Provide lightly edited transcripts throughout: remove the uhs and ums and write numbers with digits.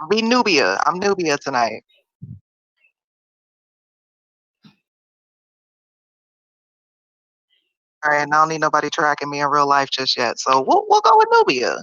Be Nubia. I'm Nubia tonight. All right, and I don't need nobody tracking me in real life just yet. So we'll go with Nubia.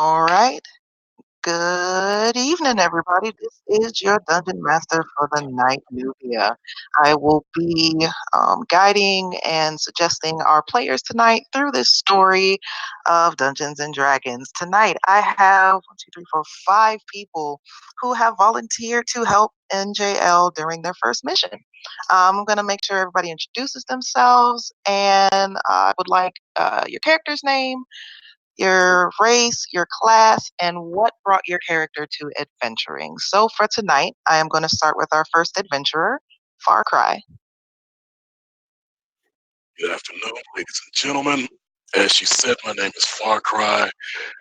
All right. Good evening, everybody. This is your Dungeon Master for the night, Nubia. I will be guiding and suggesting our players tonight through this story of Dungeons and Dragons. Tonight, I have 1, 2, 3, 4, 5 people who have volunteered to help NJL during their first mission. I'm going to make sure everybody introduces themselves, and I would like your character's name, your race, your class, and what brought your character to adventuring. So for tonight, I am going to start with our first adventurer, Far Cry. Good afternoon, ladies and gentlemen. As she said, my name is Far Cry.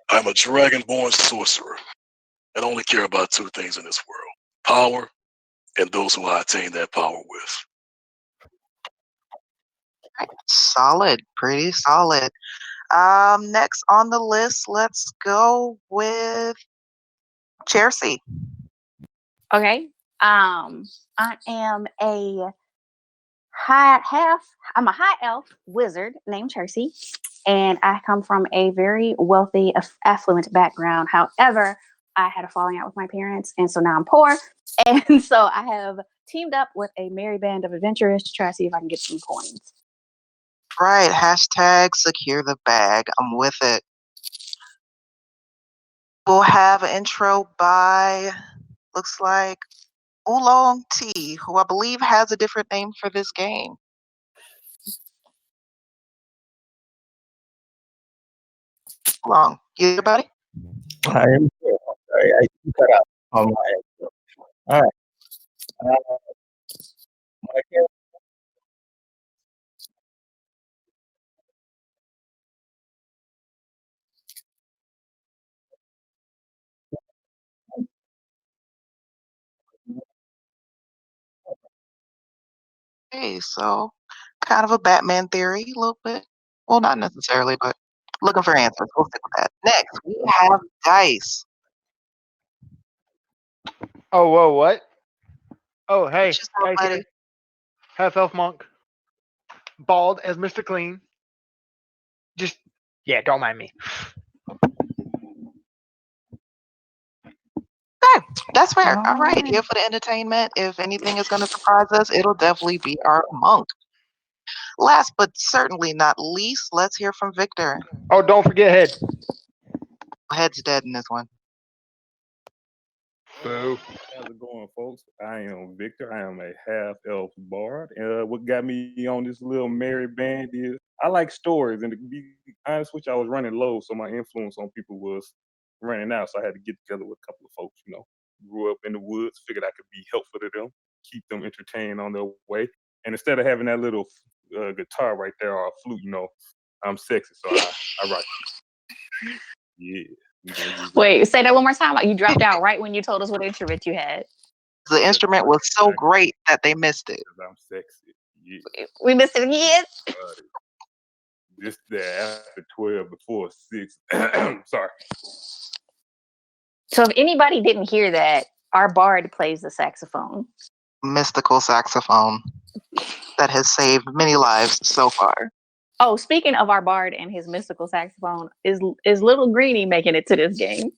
I'm a dragonborn sorcerer and only care about 2 things in this world: power and those who I attain that power with. Right. Solid, pretty solid. Next on the list, let's go with Chelsea. Okay. I am a I'm a high elf wizard named Chelsea, and I come from a very wealthy, affluent background. However, I had a falling out with my parents, and so now I'm poor. And so I have teamed up with a merry band of adventurers to try to see if I can get some coins. Right. Hashtag secure the bag. I'm with it. We'll have an intro by, looks like, Oolong T, who I believe has a different name for this game. Oolong, you there, buddy? I am here. Sorry, I cut out on my end. All right. My character, Okay, so kind of a Batman theory, a little bit. Well, not necessarily, but looking for answers. We'll stick with that. Next, we have Dice. Oh, whoa, what? Oh, hey, What's yourself, guys buddy? here. Half elf monk. Bald as Mr. Clean. Just, yeah, don't mind me. Okay, that's fair. All right, here for the entertainment. If anything is going to surprise us, it'll definitely be our monk. Last but certainly not least, let's hear from Victor. Oh, don't forget head. Head's dead in this one. Boo. how's it going, folks? I am Victor. I am a half-elf bard. What got me on this little merry band is I like stories, and to be honest with you, I was running low, so my influence on people was running out. So I had to get together with a couple of folks. Grew up in the woods, figured I could be helpful to them, keep them entertained on their way. And instead of having that little guitar right there or a flute, I'm sexy, so I rock. Yeah. Wait, say that one more time. You dropped out right when you told us what instrument you had. The instrument was so great that they missed it. I'm sexy. Yeah. We missed it again. Just there after 12, before 6. Sorry. So if anybody didn't hear that, our bard plays the saxophone. Mystical saxophone. that has saved many lives so far. Oh, speaking of our bard and his mystical saxophone, is little Greenie making it to this game?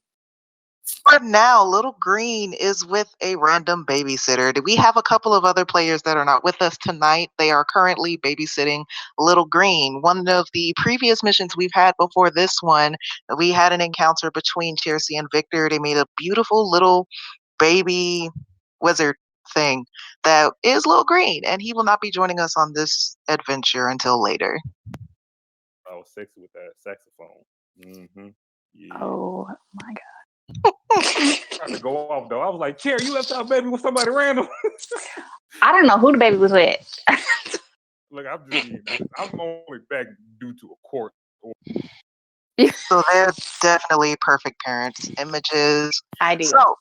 For now, Little Green is with a random babysitter. We have a couple of other players that are not with us tonight. They are currently babysitting Little Green. One of the previous missions we've had before this one, we had an encounter between Chelsea and Victor. They made a beautiful little baby wizard thing that is Little Green, and he will not be joining us on this adventure until later. I was sexy with that saxophone. Mm-hmm. Yeah. Oh my god. Tried to go off though. I was like, Cherry, you left out baby with somebody random. I don't know who the baby was with. Look, I'm only back due to a court. So they're definitely perfect parents. Images. Idea. So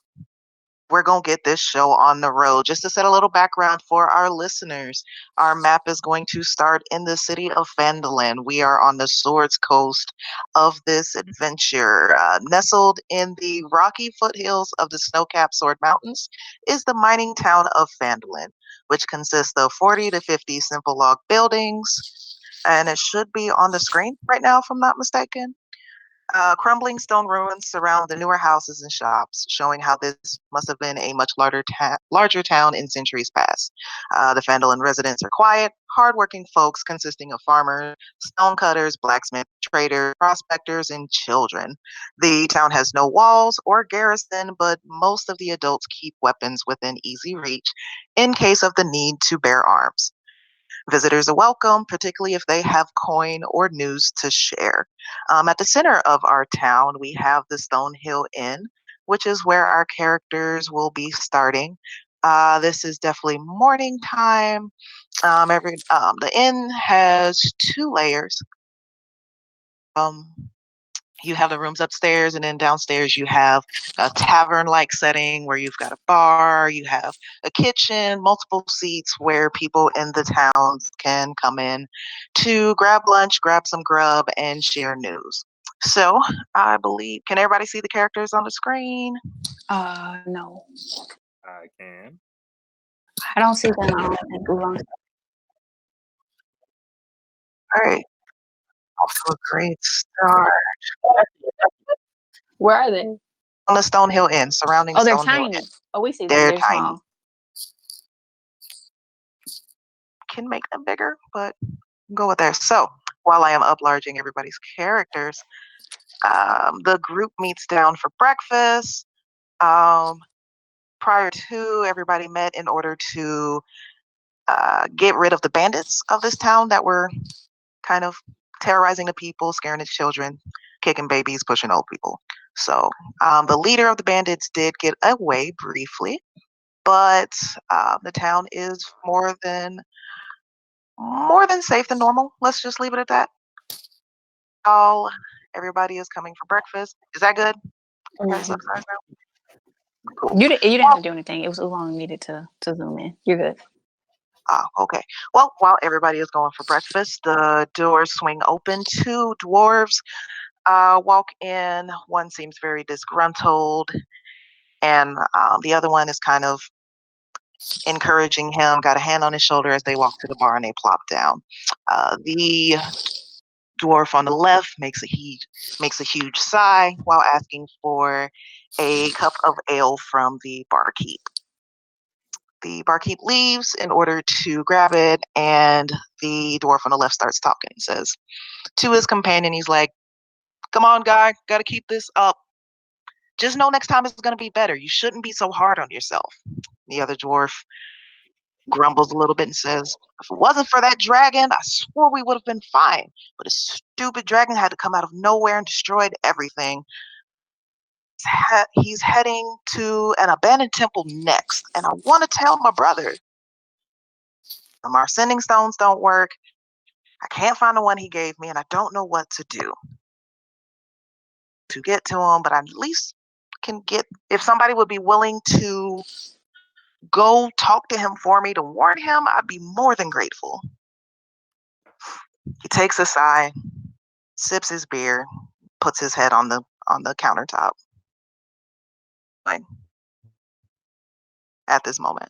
we're going to get this show on the road. Just to set a little background for our listeners, our map is going to start in the city of Phandalin. We are on the Swords Coast of this adventure. Nestled in the rocky foothills of the snow-capped Sword Mountains is the mining town of Phandalin, which consists of 40 to 50 simple log buildings. And it should be on the screen right now, if I'm not mistaken. Crumbling stone ruins surround the newer houses and shops, showing how this must have been a much larger town in centuries past. The Phandalin residents are quiet, hardworking folks consisting of farmers, stonecutters, blacksmiths, traders, prospectors, and children. The town has no walls or garrison, but most of the adults keep weapons within easy reach in case of the need to bear arms. Visitors are welcome, particularly if they have coin or news to share. At the center of our town, we have the Stonehill Inn, which is where our characters will be starting. This is definitely morning time. The inn has 2 layers. You have the rooms upstairs, and then downstairs you have a tavern-like setting where you've got a bar, you have a kitchen, multiple seats where people in the towns can come in to grab lunch, grab some grub, and share news. So I believe, can everybody see the characters on the screen? No. I can. I don't see them on Google. All right, off to a great start. Where are they? On the Stonehill Inn, surrounding Oh, they're Stonehill tiny. Inn. Oh, we see them. They're They're tiny. small. Can make them bigger, but go with there. So while I am uplarging everybody's characters, the group meets down for breakfast. Prior to, everybody met in order to get rid of the bandits of this town that were kind of terrorizing the people, scaring the children, kicking babies, pushing old people. So the leader of the bandits did get away briefly, but the town is more than safe than normal. Let's just leave it at that. All everybody is coming for breakfast. Is that good? Everybody's upstairs now? Cool. You didn't have to do anything. It was Oolong needed to zoom in. You're good. Okay. Well, while everybody is going for breakfast, the doors swing open. 2 dwarves walk in. One seems very disgruntled, and the other one is kind of encouraging him, got a hand on his shoulder as they walk to the bar and they plop down. The dwarf on the left makes a huge sigh while asking for a cup of ale from the barkeep. The barkeep leaves in order to grab it, and the dwarf on the left starts talking. He says to his companion, he's like, "Come on, guy, gotta keep this up. Just know next time it's gonna be better. You shouldn't be so hard on yourself." The other dwarf grumbles a little bit and says, "If it wasn't for that dragon, I swore we would have been fine. But a stupid dragon had to come out of nowhere and destroyed everything. He's heading to an abandoned temple next, and I want to tell my brother. My sending stones don't work. I can't find the one he gave me, and I don't know what to do to get to him, but I at least can get, if somebody would be willing to go talk to him for me to warn him, I'd be more than grateful." He takes a sigh, sips his beer, puts his head on the countertop. Fine. At this moment.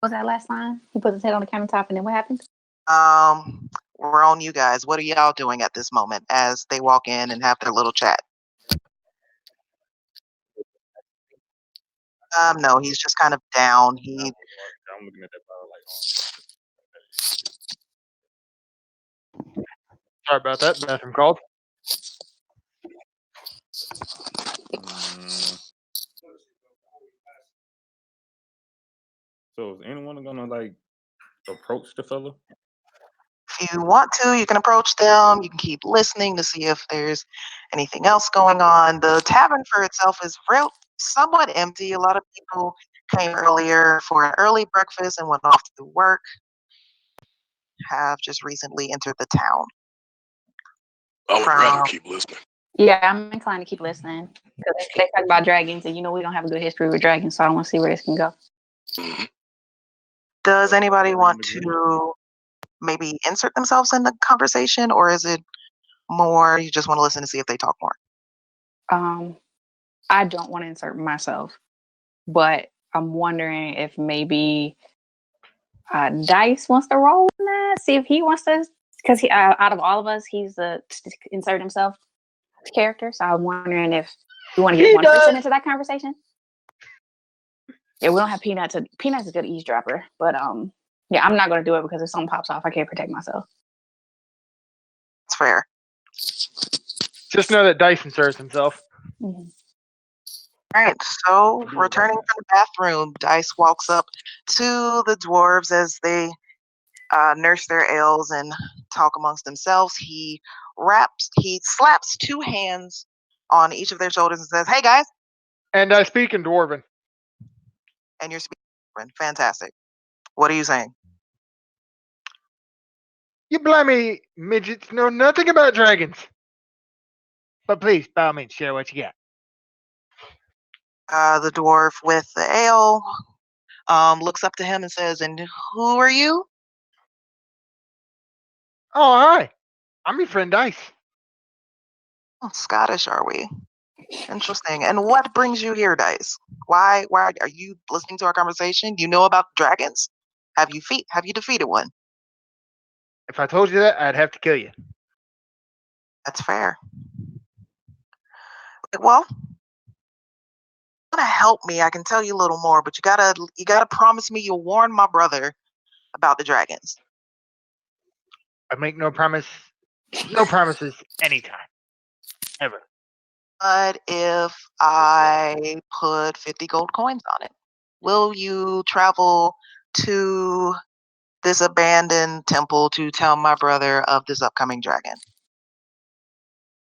was that last line? He put his head on the countertop, and then what happened? We're on you guys. What are y'all doing at this moment as they walk in and have their little chat? No, he's just kind of down. I'm looking at that bottle like, Sorry about that. Bathroom called. So is anyone gonna like approach the fella? If you want to, you can approach them. You can keep listening to see if there's anything else going on. The tavern for itself is somewhat empty. A lot of people came earlier for an early breakfast and went off to work. Have just recently entered the town. I would rather keep listening. Yeah, I'm inclined to keep listening because they talk about dragons, and we don't have a good history with dragons, so I want to see where this can go. Mm-hmm. Does anybody want to maybe insert themselves in the conversation, or is it more you just want to listen to see if they talk more? I don't want to insert myself, but I'm wondering if maybe Dice wants to roll in that, see if he wants to, because he out of all of us, he's the insert himself character. So I'm wondering if we want to get one person into that conversation. Yeah, we don't have Peanut. Peanut's a good eavesdropper, but yeah, I'm not going to do it because if something pops off, I can't protect myself. It's fair. Just know that Dice inserts himself. Mm-hmm. All right, so returning from the bathroom, Dice walks up to the dwarves as they nurse their ails and talk amongst themselves. He slaps two hands on each of their shoulders and says, "Hey guys!" And I speak in Dwarven. And you're speaking Dwarven. Fantastic. What are you saying? You blimey midgets know nothing about dragons. But please, by all means, share what you got. The dwarf with the ale looks up to him and says, "And who are you?" Oh, hi. I'm your friend Dice. Oh, Scottish, are we? Interesting. And what brings you here, Dice? Why are you listening to our conversation? You know about dragons? Have you defeated one? If I told you that, I'd have to kill you. That's fair. Well, you gotta help me. I can tell you a little more, but you gotta promise me you'll warn my brother about the dragons. I make no promises anytime. Ever. But if I put 50 gold coins on it, will you travel to this abandoned temple to tell my brother of this upcoming dragon?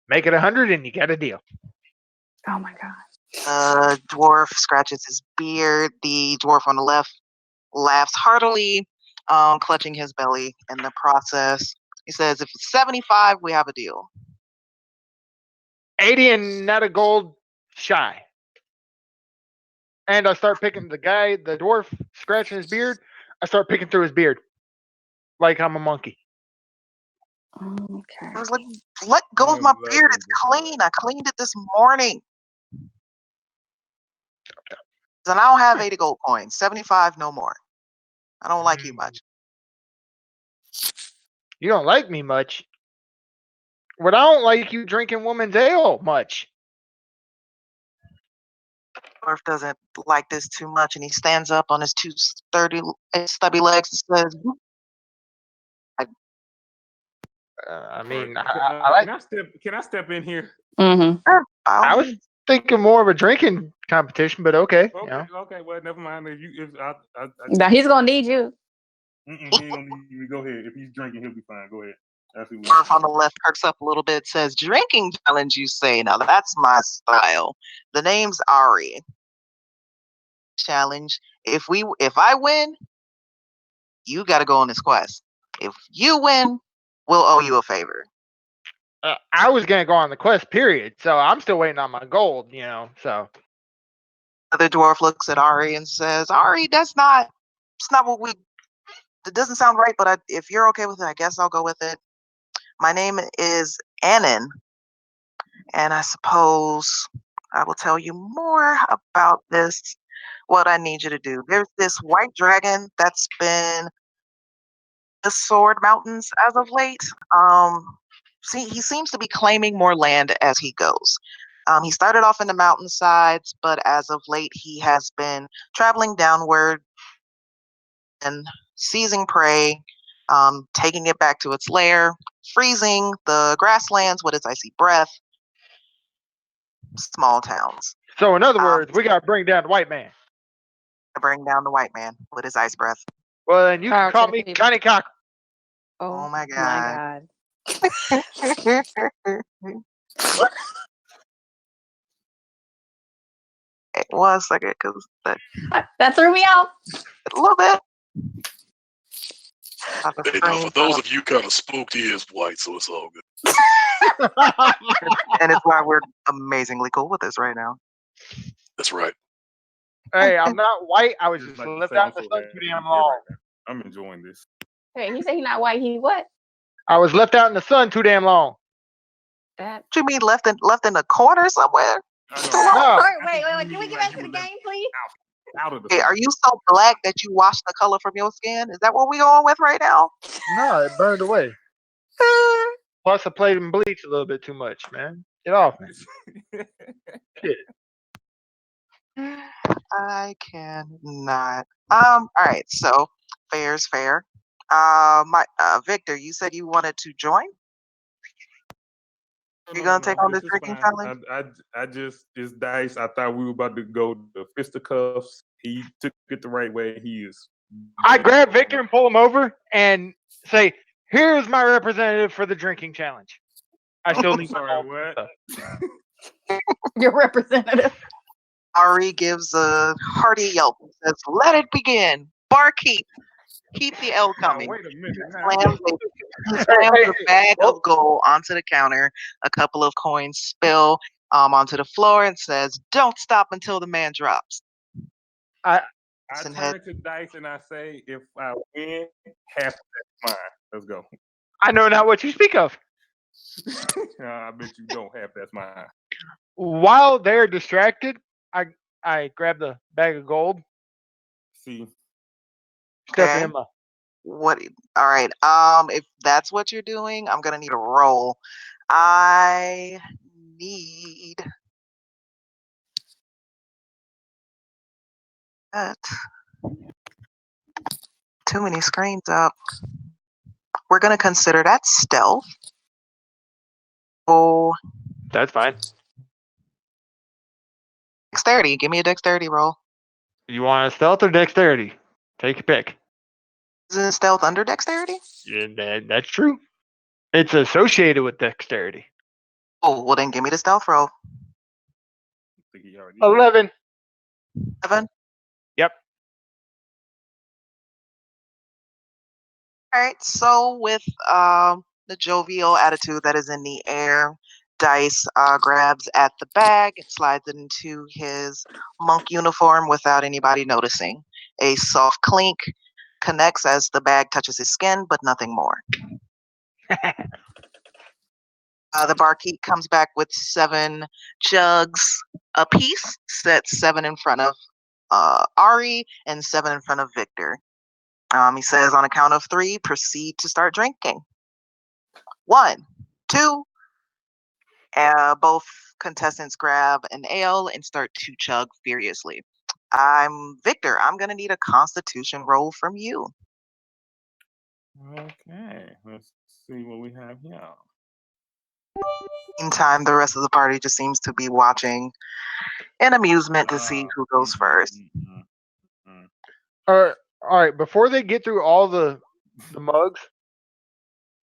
Make it 100 and you got a deal. Oh my god. The dwarf scratches his beard. The dwarf on the left laughs heartily, clutching his belly in the process. He says, "If it's 75, we have a deal." 80 and not a gold shy. And I start picking the dwarf scratching his beard. I start picking through his beard like I'm a monkey. Okay. I was like, "Let go of my beard. It's clean. I cleaned it this morning." Then I don't have 80 gold coins. 75, no more. I don't like you much. You don't like me much. But I don't like you drinking woman's ale much. Dwarf doesn't like this too much, and he stands up on his two stubby legs and says, I mean, Can I step in here? Mm-hmm. I was thinking more of a drinking competition, but okay. Okay. Well, never mind. Now he's gonna need you. He ain't gonna need me. Go ahead. If he's drinking, he'll be fine. Go ahead. Dwarf on the left perks up a little bit, says, "Drinking challenge, you say? Now that's my style. The name's Ari. Challenge. If I win, you got to go on this quest. If you win, we'll owe you a favor." I was gonna go on the quest, period. So I'm still waiting on my gold, So The other dwarf looks at Ari and says, "Ari, it's not what we. It doesn't sound right, but if you're okay with it, I guess I'll go with it. My name is Annan, and I suppose I will tell you more about this what I need you to do. There's this white dragon that's been the Sword Mountains as of late. He seems to be claiming more land as he goes. He started off in the mountainsides, but as of late, he has been traveling downward and seizing prey, taking it back to its lair, freezing the grasslands with its icy breath, small towns. So in other Um, words, we got to bring down the white man. to bring down the white man with his ice breath. Well, then you Power can to call the me people. Connie Cock. Oh my My God. God. Wait 1 second, because That threw me off. a little bit. About to Hey, now, for screen those up, of you kind of spooked, he is white, so it's all good. and it's why we're amazingly cool with this right now. That's right. Hey, I'm not white. I was Just just like to left say, I'm out in so the sun happy too to damn be here long. right now. I'm enjoying this. Wait, he said he not white. He what? I was left out in the sun too damn long. That. What you mean left in the corner somewhere? I know. No. I Wait. think Can you we look get like back you to the were left game, please? out of the Hey, sun. are you so black that you wash the color from your skin? Is that what we going with right now? No, it burned away. Plus, I played in bleach a little bit too much, man. Get off me. Shit. I cannot. All right, so fair's fair. My Victor, you said you wanted to join? You gonna take on This this is drinking fine. challenge? I just it's dice. I thought we were about to go the fisticuffs. He took it the right way. He is. I grab Victor and pull him over and say, "Here's my representative for the drinking challenge." I still need my Sorry, ball what? stuff. Your representative. Ari gives a hearty yelp and says, "Let it begin. Barkeep, keep the L Now coming." wait a minute. He slams Hey, a bag well, of gold onto the counter. A couple of coins spill onto the floor and says, "Don't stop until the man drops." I I Listen, turn to dice and I say, if I win, half of that's mine. Let's go. I know not what you speak of. I bet you don't. Half that's mine. While they're distracted, I grab the bag of gold, See, stuff it Okay. in my. What? All right. If that's what you're doing, I'm gonna need a roll. I need that. Too many screens up. We're gonna consider that stealth. Oh, That's fine. dexterity. Give me a dexterity roll. You want a stealth or dexterity? Take your pick. Isn't stealth under dexterity? Yeah, that's true. It's associated with dexterity. Oh, well then give me the stealth roll. I think he already. 11. 7. Yep. All right. So with the jovial attitude that is in the air, Dice grabs at the bag and slides it into his monk uniform without anybody noticing. A soft clink connects as the bag touches his skin, but nothing more. The barkeep comes back with 7 jugs apiece, sets 7 in front of Ari and 7 in front of Victor. He says, on a count of 3, proceed to start drinking. 1, 2. Both contestants grab an ale and start to chug furiously. I'm Victor. I'm gonna need a Constitution roll from you. Okay, let's see what we have here. Meantime, the rest of the party just seems to be watching in amusement to see who goes first. All right. Before they get through all the mugs,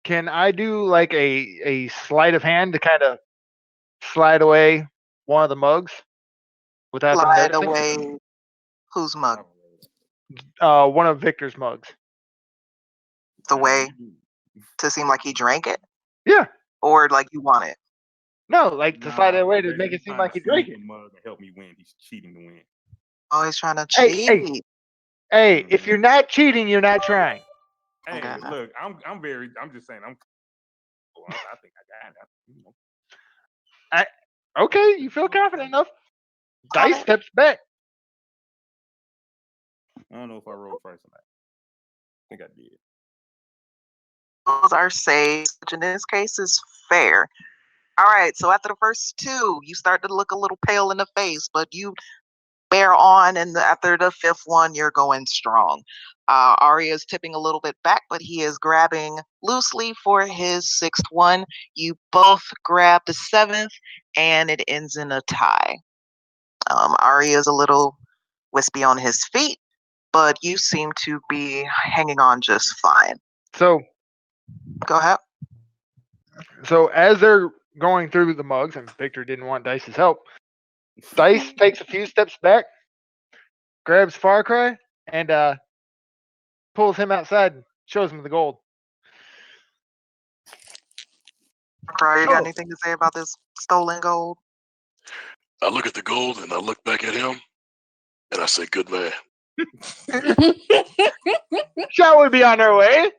can I do like a sleight of hand to kind of slide away one of the mugs without them Slide noticing? away whose mug? One of Victor's mugs. The way to seem like he drank it, Yeah. or like you want it. No, like to slide it away to make it seem like he drank it. Mug and help me win. He's cheating to win. Oh, he's trying to Hey, cheat. hey, if you're not cheating, you're not trying. Hey, Okay. look, I'm just saying I think I got it. Okay, you feel confident enough. Got Dice it. steps back. I don't know if I rolled first or not. I think I did. Those are saves, which in this case is fair. All right, so after the first two, you start to look a little pale in the face, but you bear on, and after the fifth one, you're going strong. Arya is tipping a little bit back, but he is grabbing loosely for his sixth one. You both grab the seventh, and it ends in a tie. Arya is a little wispy on his feet, but you seem to be hanging on just fine. So, Go ahead. so as they're going through the mugs, and Victor didn't want Dice's help, Dice takes a few steps back, grabs Far Cry, and pulls him outside and shows him the gold. Cry, you got Oh. anything to say about this stolen gold? I look at the gold and I look back at him and I say, good man. Shall we be on our way?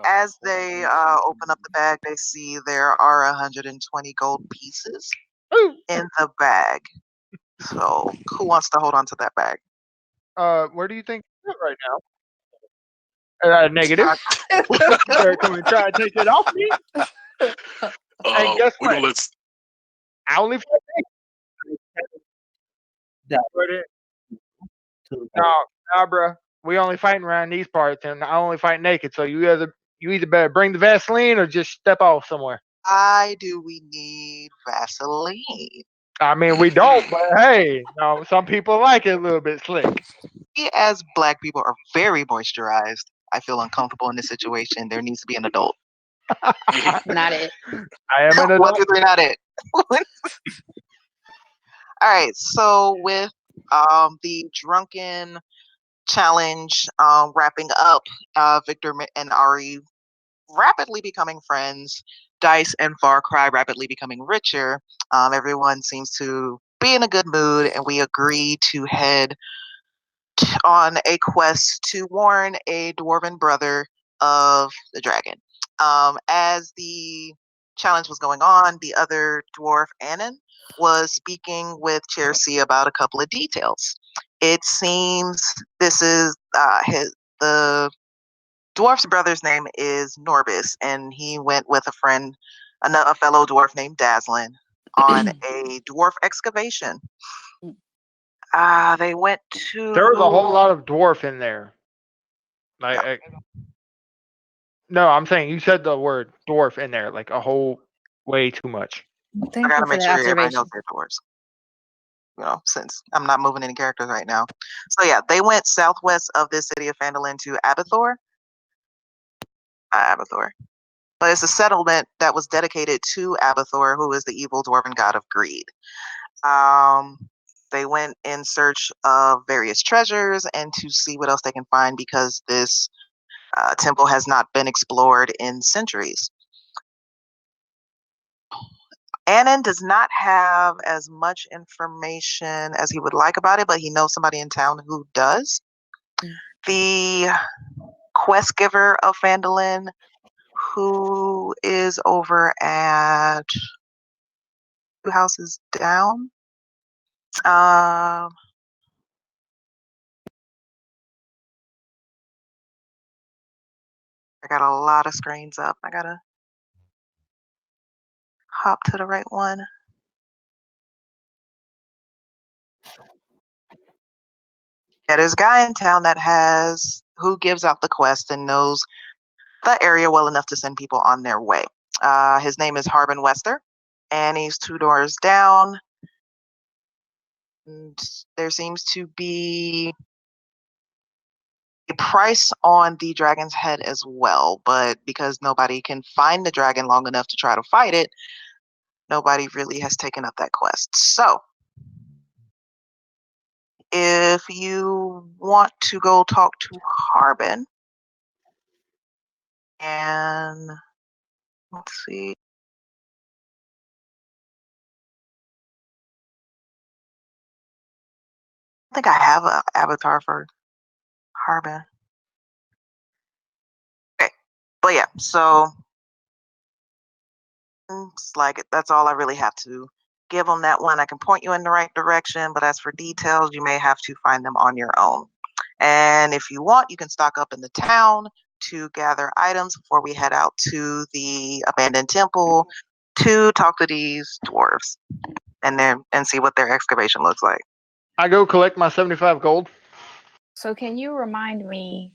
As they open up the bag, they see there are 120 gold pieces Ooh. in the bag. So, who wants to hold on to that bag? Where do you think you're right now? Negative. They're coming to try to take it off me. And guess We're what? gonna let I only fight naked. No, bro. We only fighting around these parts, and I only fight naked. So you either better bring the Vaseline or just step off somewhere. Why do we need Vaseline? I mean, we don't, but hey, no, some people like it a little bit slick. We as black people are very moisturized. I feel uncomfortable in this situation. There needs to be an adult. Not it. I am an 1, adult. 2, 3, not it. All right, so with the drunken challenge wrapping up, Victor and Ari rapidly becoming friends, Dice and Far Cry rapidly becoming richer. Everyone seems to be in a good mood, and we agree to head on a quest to warn a dwarven brother of the dragon. As the challenge was going on, the other dwarf, Anon, was speaking with Chersi about a couple of details. It seems this is the dwarf's brother's name is Norbis, and he went with a friend, a fellow dwarf named Daslin, on a dwarf excavation. They went to. There was a whole lot of dwarf in there. No, I'm saying you said the word dwarf in there, like a whole way too much. I Thank gotta you for make that sure everybody observation. knows they're dwarves. Since I'm not moving any characters right now. So yeah, they went southwest of this city of Phandalin to Abathor. Abathor. But it's a settlement that was dedicated to Abathor, who is the evil dwarven god of greed. They went in search of various treasures and to see what else they can find because this temple has not been explored in centuries. Anon does not have as much information as he would like about it, but he knows somebody in town who does. The quest giver of Phandalin, who is over at 2 houses down. I got a lot of screens up. I gotta hop to the right one. Yeah, there's a guy in town who gives out the quest and knows the area well enough to send people on their way. His name is Harbin Wester, and he's 2 doors down. And there seems to be a price on the dragon's head as well, but because nobody can find the dragon long enough to try to fight it, nobody really has taken up that quest. So, if you want to go talk to Harbin, and let's see. I think I have an avatar for Harbin. Okay. But yeah, so it's like that's all I really have to give on that one. I can point you in the right direction, but as for details, you may have to find them on your own. And if you want, you can stock up in the town to gather items before we head out to the abandoned temple to talk to these dwarves and see what their excavation looks like. I go collect my 75 gold. So can you remind me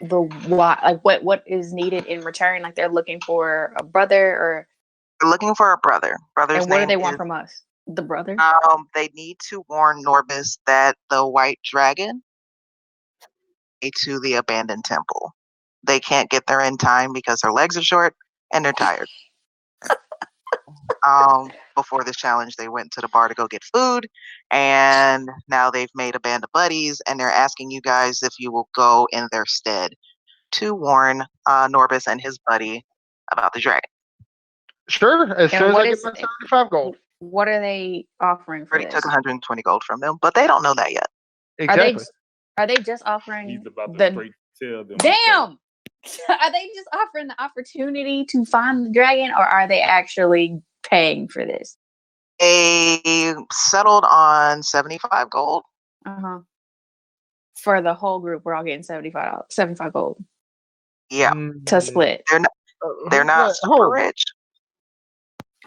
the why, like what is needed in return? Like they're looking for a brother, or They're looking for a brother. Brother's and what do name they want is, from us? The brother. they need to warn Norbis that the white dragon is to the abandoned temple. They can't get there in time because her legs are short and they're tired. Before this challenge, they went to the bar to go get food, and now they've made a band of buddies, and they're asking you guys if you will go in their stead to warn Norbis and his buddy about the dragon. Sure, as soon And as what I get is my 75 gold. what are they offering for Already this? took 120 gold from them, but they don't know that yet. Exactly. Are they just offering He's about to the straight tell them. damn? Are they just offering the opportunity to find the dragon, or are they actually paying for this? They settled on 75 gold. Uh-huh. For the whole group, we're all getting 75 gold Yeah, to split. they're not Wait, super hold. rich.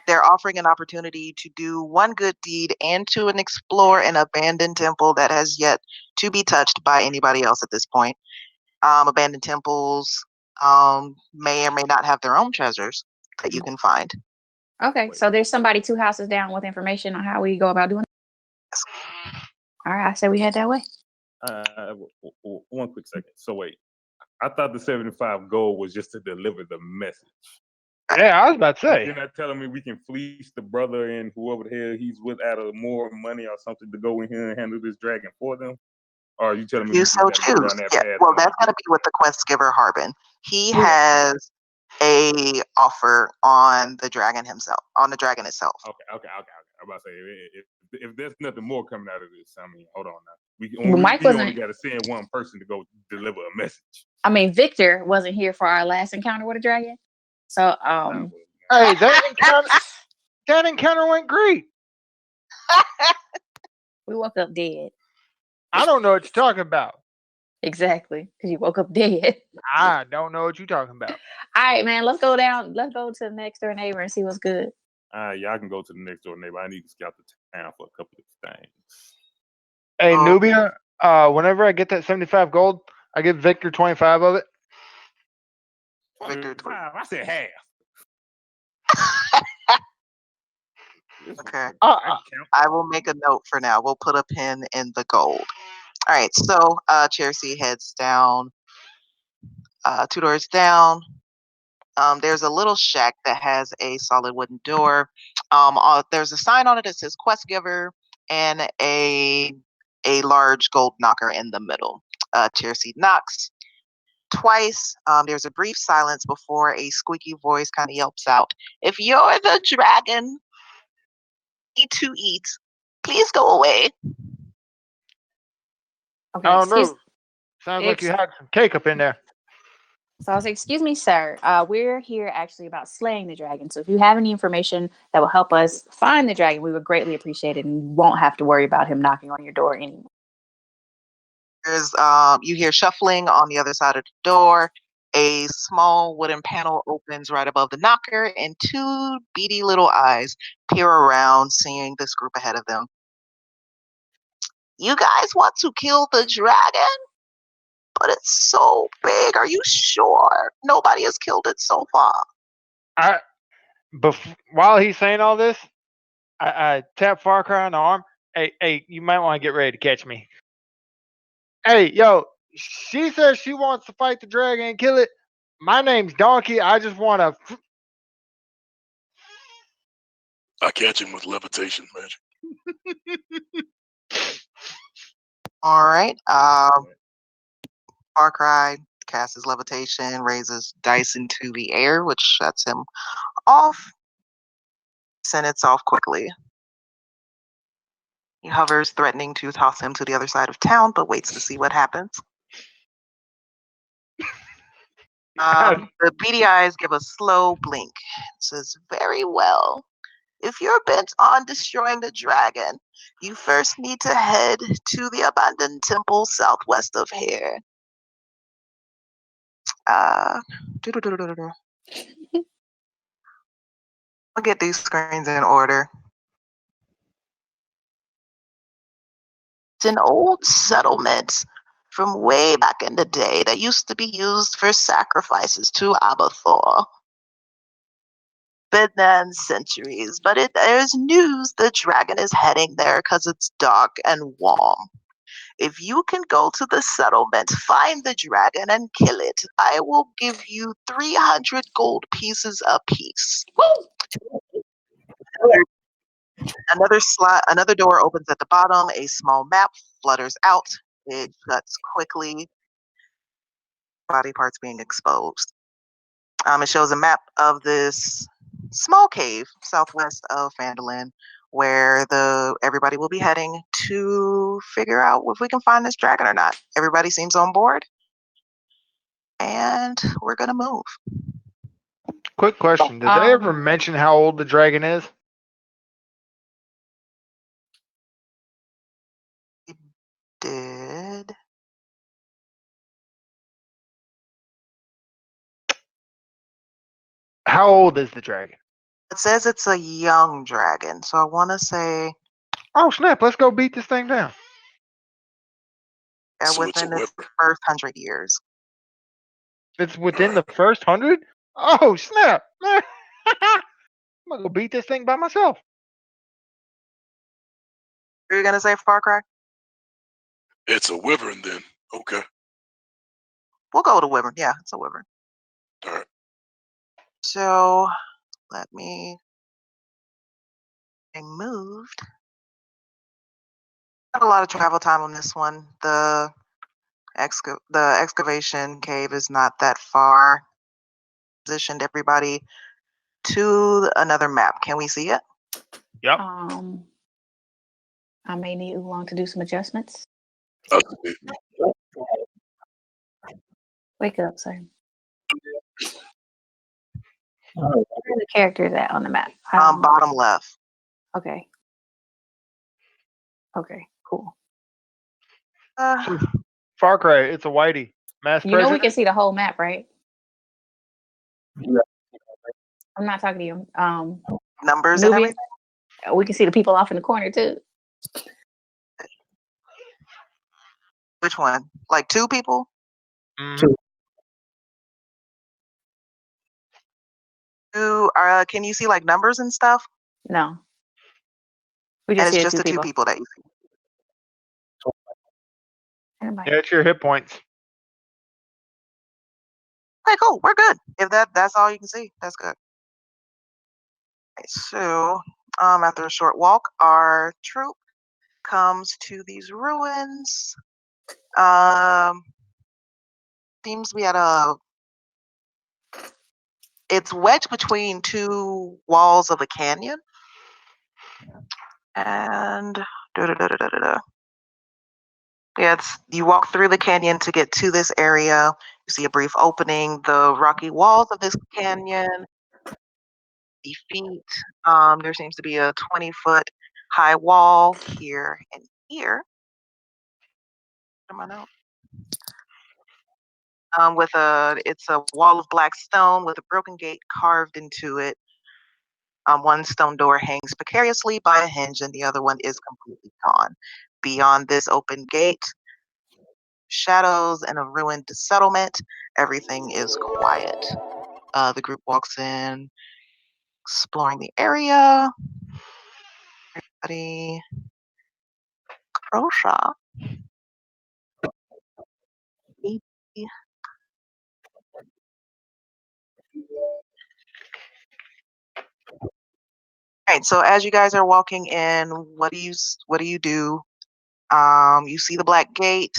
They're offering an opportunity to do one good deed and to explore an abandoned temple that has yet to be touched by anybody else at this point. Abandoned temples may or may not have their own treasures that you can find. Okay, so there's somebody 2 houses down with information on how we go about doing it. All right, I said we head that way. One quick second. So wait, I thought the 75 gold was just to deliver the message. Yeah, I was about to say. You're not telling me we can fleece the brother and whoever the hell he's with out of more money or something to go in here and handle this dragon for them? Or are you telling me You we just so gotta go choose. down that Yeah, path? well, that's going to be with the quest giver Harbin. He Yeah. has a offer on the dragon himself, on the dragon itself. Okay. I'm about to say if there's nothing more coming out of this, I mean, hold on now. We Mike only wasn't. got to send one person to go deliver a message. I mean, Victor wasn't here for our last encounter with a dragon, so Hey, that encounter went great. we woke up dead. I don't know what you're talking about. Exactly, because you woke up dead. I don't know what you're talking about. All right, man, let's go down. Let's go to the next door neighbor and see what's good. Y'all can go to the next door neighbor. I need to scout the town for a couple of things. Hey, Oh. Nubia, whenever I get that 75 gold, I give Victor 25 of it. Victor, 25. I said half. Okay. I can count. I will make a note for now. We'll put a pin in the gold. All right, so Chelsea heads down, 2 doors down. There's a little shack that has a solid wooden door. There's a sign on it that says Quest Giver and a large gold knocker in the middle. Chelsea knocks twice. There's a brief silence before a squeaky voice kind of yelps out, "If you're the dragon need to eat, please go away." Okay, I don't know. Sounds like you had some cake up in there. So I was like, "Excuse me, sir. We're here actually about slaying the dragon. So if you have any information that will help us find the dragon, we would greatly appreciate it, and you won't have to worry about him knocking on your door anymore." There's you hear shuffling on the other side of the door. A small wooden panel opens right above the knocker, and 2 beady little eyes peer around, seeing this group ahead of them. "You guys want to kill the dragon? But it's so big. Are you sure? Nobody has killed it so far." While he's saying all this, I tap Far Cry on the arm. Hey, you might want to get ready to catch me. Hey, yo, she says she wants to fight the dragon and kill it. My name's Donkey. I just want to. I catch him with levitation magic. All right. Far Cry casts his levitation, raises dice into the air, which shuts him off. Send it off quickly. He hovers, threatening to toss him to the other side of town, but waits to see what happens. The beady eyes give a slow blink. It says, "Very well. If you're bent on destroying the dragon, you first need to head to the abandoned temple southwest of here. Doo-doo-doo-doo-doo-doo. I'll get these screens in order. It's an old settlement from way back in the day that used to be used for sacrifices to Abathor. Been there in centuries, but there's news the dragon is heading there because it's dark and warm. If you can go to the settlement, find the dragon, and kill it, I will give you 300 gold pieces apiece. Another door opens at the bottom. A small map flutters out. It shuts quickly. Body parts being exposed. It shows a map of this small cave southwest of Phandalin, where everybody will be heading to figure out if we can find this dragon or not. Everybody seems on board, and we're gonna move. Quick question: did they ever mention how old the dragon is? Did How old is the dragon? it says it's a young dragon, so I want to say Oh snap! Let's go beat this thing down. So it's a within its whipper. first 100 years. It's within the first 100. Oh snap! I'm gonna go beat this thing by myself. Are you gonna say Far Cry? It's a wyvern then. Okay. We'll go with a wyvern. Yeah, it's a wyvern. All right. So let me. I moved. Not a lot of travel time on this one. The excavation cave is not that far. Positioned everybody to another map. Can we see it? Yep. I may need Oolong to do some adjustments. Wake up, sir. Where are the characters at on the map? Bottom left. Okay. Okay, cool. Far Cry. It's a whitey. Mass You know we president. can see the whole map, right? I'm not talking to you. Numbers and Nubia, everything. we can see the people off in the corner too. Which one? Like 2 people? Mhm. Can you see like numbers and stuff? No. We And just it's see just the the 2 people that you see. Anybody? Yeah, it's your hit points. Okay, cool. We're good. If that's all you can see, that's good. Okay, so after a short walk, our troop comes to these ruins. Seems to be it's wedged between 2 walls of a canyon. And yeah, you walk through the canyon to get to this area. You see a brief opening. The rocky walls of this canyon, the feet. There seems to be a 20-foot high wall here and here. It's a wall of black stone with a broken gate carved into it. One stone door hangs precariously by a hinge, and the other one is completely gone. Beyond this open gate, shadows and a ruined settlement. Everything is quiet. The group walks in, exploring the area. Everybody, Croshaw. Right. So as you guys are walking in, what do you do? You see the black gate.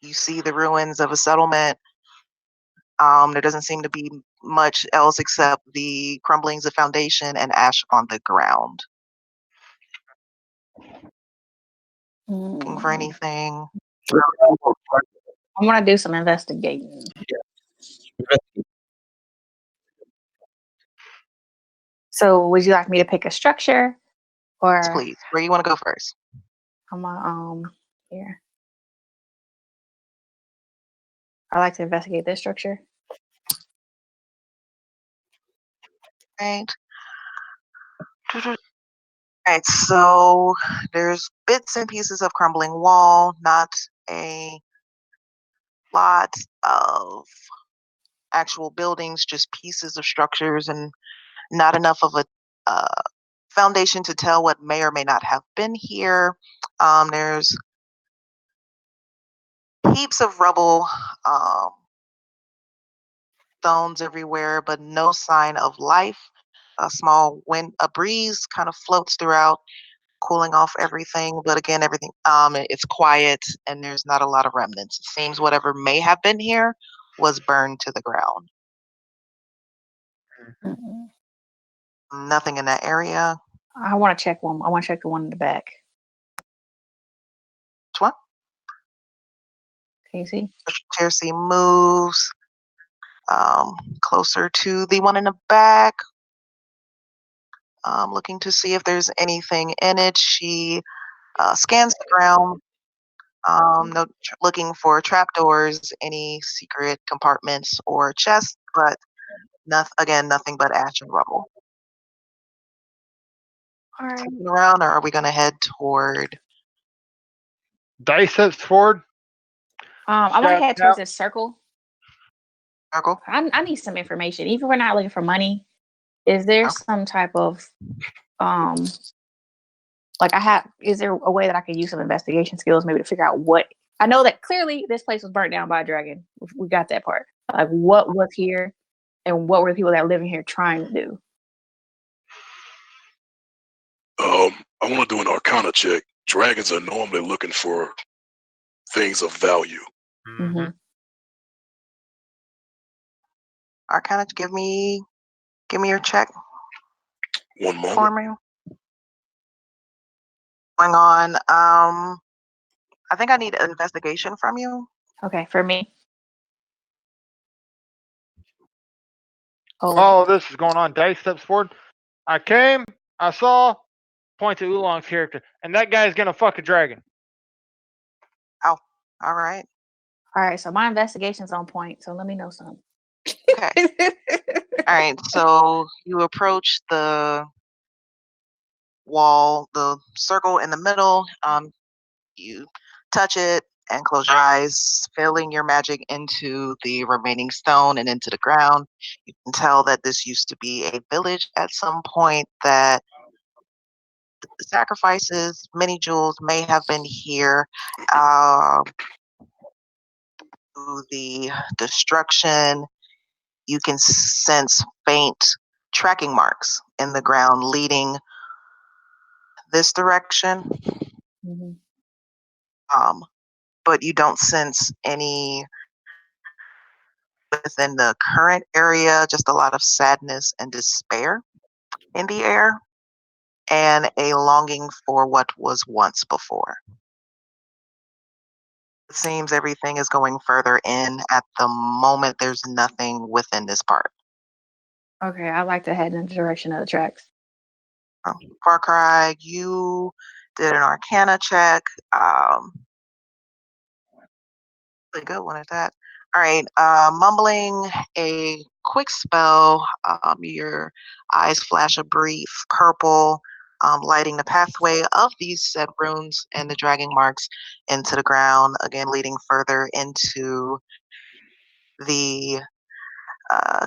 You see the ruins of a settlement. There doesn't seem to be much else except the crumblings of foundation and ash on the ground. Looking for anything? I want to do some investigating. So would you like me to pick a structure, Yes, or please. Where you want to go first? I'm here. I like to investigate this structure. Right. Right. So there's bits and pieces of crumbling wall, not a lot of actual buildings, just pieces of structures, and not enough of a foundation to tell what may or may not have been here. There's heaps of rubble, stones everywhere, but no sign of life. A small wind, a breeze kind of floats throughout, cooling off everything. But again, everything it's quiet and there's not a lot of remnants. It seems whatever may have been here was burned to the ground. Mm-mm. Nothing in that area. I want to check one. I want to check the one in the back. Which one? Can you see? Jersey moves closer to the one in the back, looking to see if there's anything in it. She scans the ground, no, looking for trapdoors, any secret compartments or chests, but again, nothing but ash and rubble. All right. Turning around, or are we going to head toward Dice steps forward. I want to Shout head towards out. this circle. circle? I need some information. Even if we're not looking for money, is there Okay. some type of is there a way that I could use some investigation skills maybe to figure out what I know that clearly this place was burnt down by a dragon. We got that part. Like what was here and what were the people that live in here trying to do? I want to do an Arcana check. Dragons are normally looking for things of value. Mm-hmm. Arcana, give me your check One for moment. me. Going on. I think I need an investigation from you. Okay, for me. Oh, All of this is going on. Dice steps forward. I came, I saw, point to Oolong's character, and that guy's gonna fuck a dragon. Oh, all right. all right. So my investigation's on point. So let me know something. Okay. All right. So you approach the wall, the circle in the middle. You touch it and close your eyes, filling your magic into the remaining stone and into the ground. You can tell that this used to be a village at some point, that the sacrifices, many jewels may have been here. Through the destruction, you can sense faint tracking marks in the ground leading this direction. Mm-hmm. But you don't sense any within the current area, just a lot of sadness and despair in the air, and a longing for what was once before. It seems everything is going further in. At the moment, there's nothing within this part. Okay, I like to head in the direction of the tracks. Far Cry, you did an Arcana check. Really good one at that. All right, mumbling a quick spell. Your eyes flash a brief purple, lighting the pathway of these said runes and the dragging marks into the ground, again leading further into the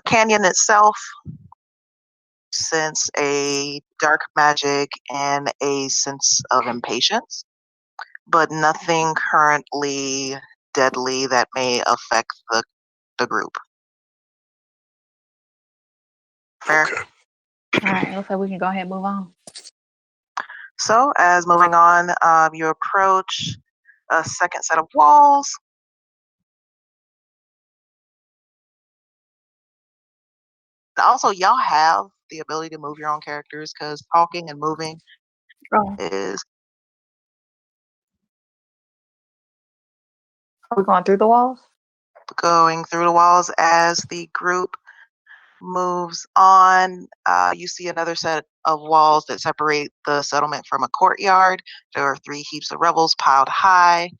canyon itself. Sense a dark magic and a sense of impatience, but nothing currently deadly that may affect the group. Fair. Okay. All right, looks like we can go ahead and move on. So, as moving on, you approach a second set of walls. And also, y'all have the ability to move your own characters, because talking and moving Oh, is are we going through the walls? going through the walls as the group moves on. You see another set of walls that separate the settlement from a courtyard. There are 3 heaps of rubbles piled high.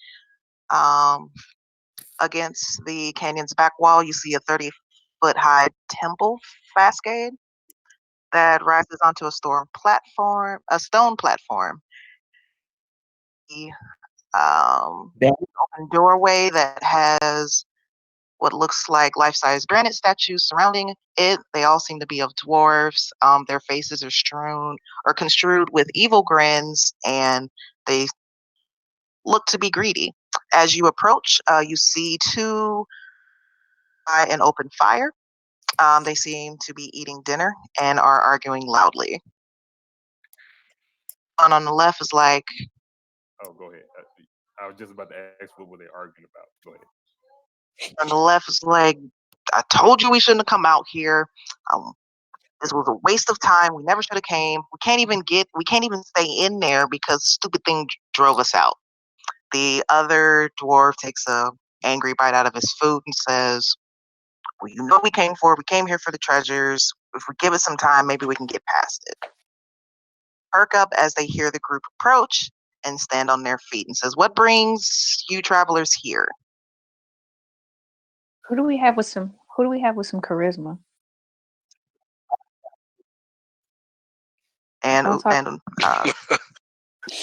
Against the canyon's back wall, you see a 30-foot high temple facade that rises onto a stone platform. The Damn. open doorway that has what looks like life-size granite statues surrounding it. They all seem to be of dwarves. Their faces are strewn or construed with evil grins, and they look to be greedy. As you approach, you see 2 by an open fire. They seem to be eating dinner and are arguing loudly. One on the left is like, Oh, go ahead. I was just about to ask what were they arguing about. Go ahead. on the left is like, I told you we shouldn't have come out here. This was a waste of time. We never should have came. We can't even stay in there because stupid thing drove us out. The other dwarf takes a angry bite out of his food and says, well, you know what we came for. We came here for the treasures. If we give it some time, maybe we can get past it. Perk up as they hear the group approach and stand on their feet and says, what brings you travelers here? Who do we have with some charisma? And Don't talk.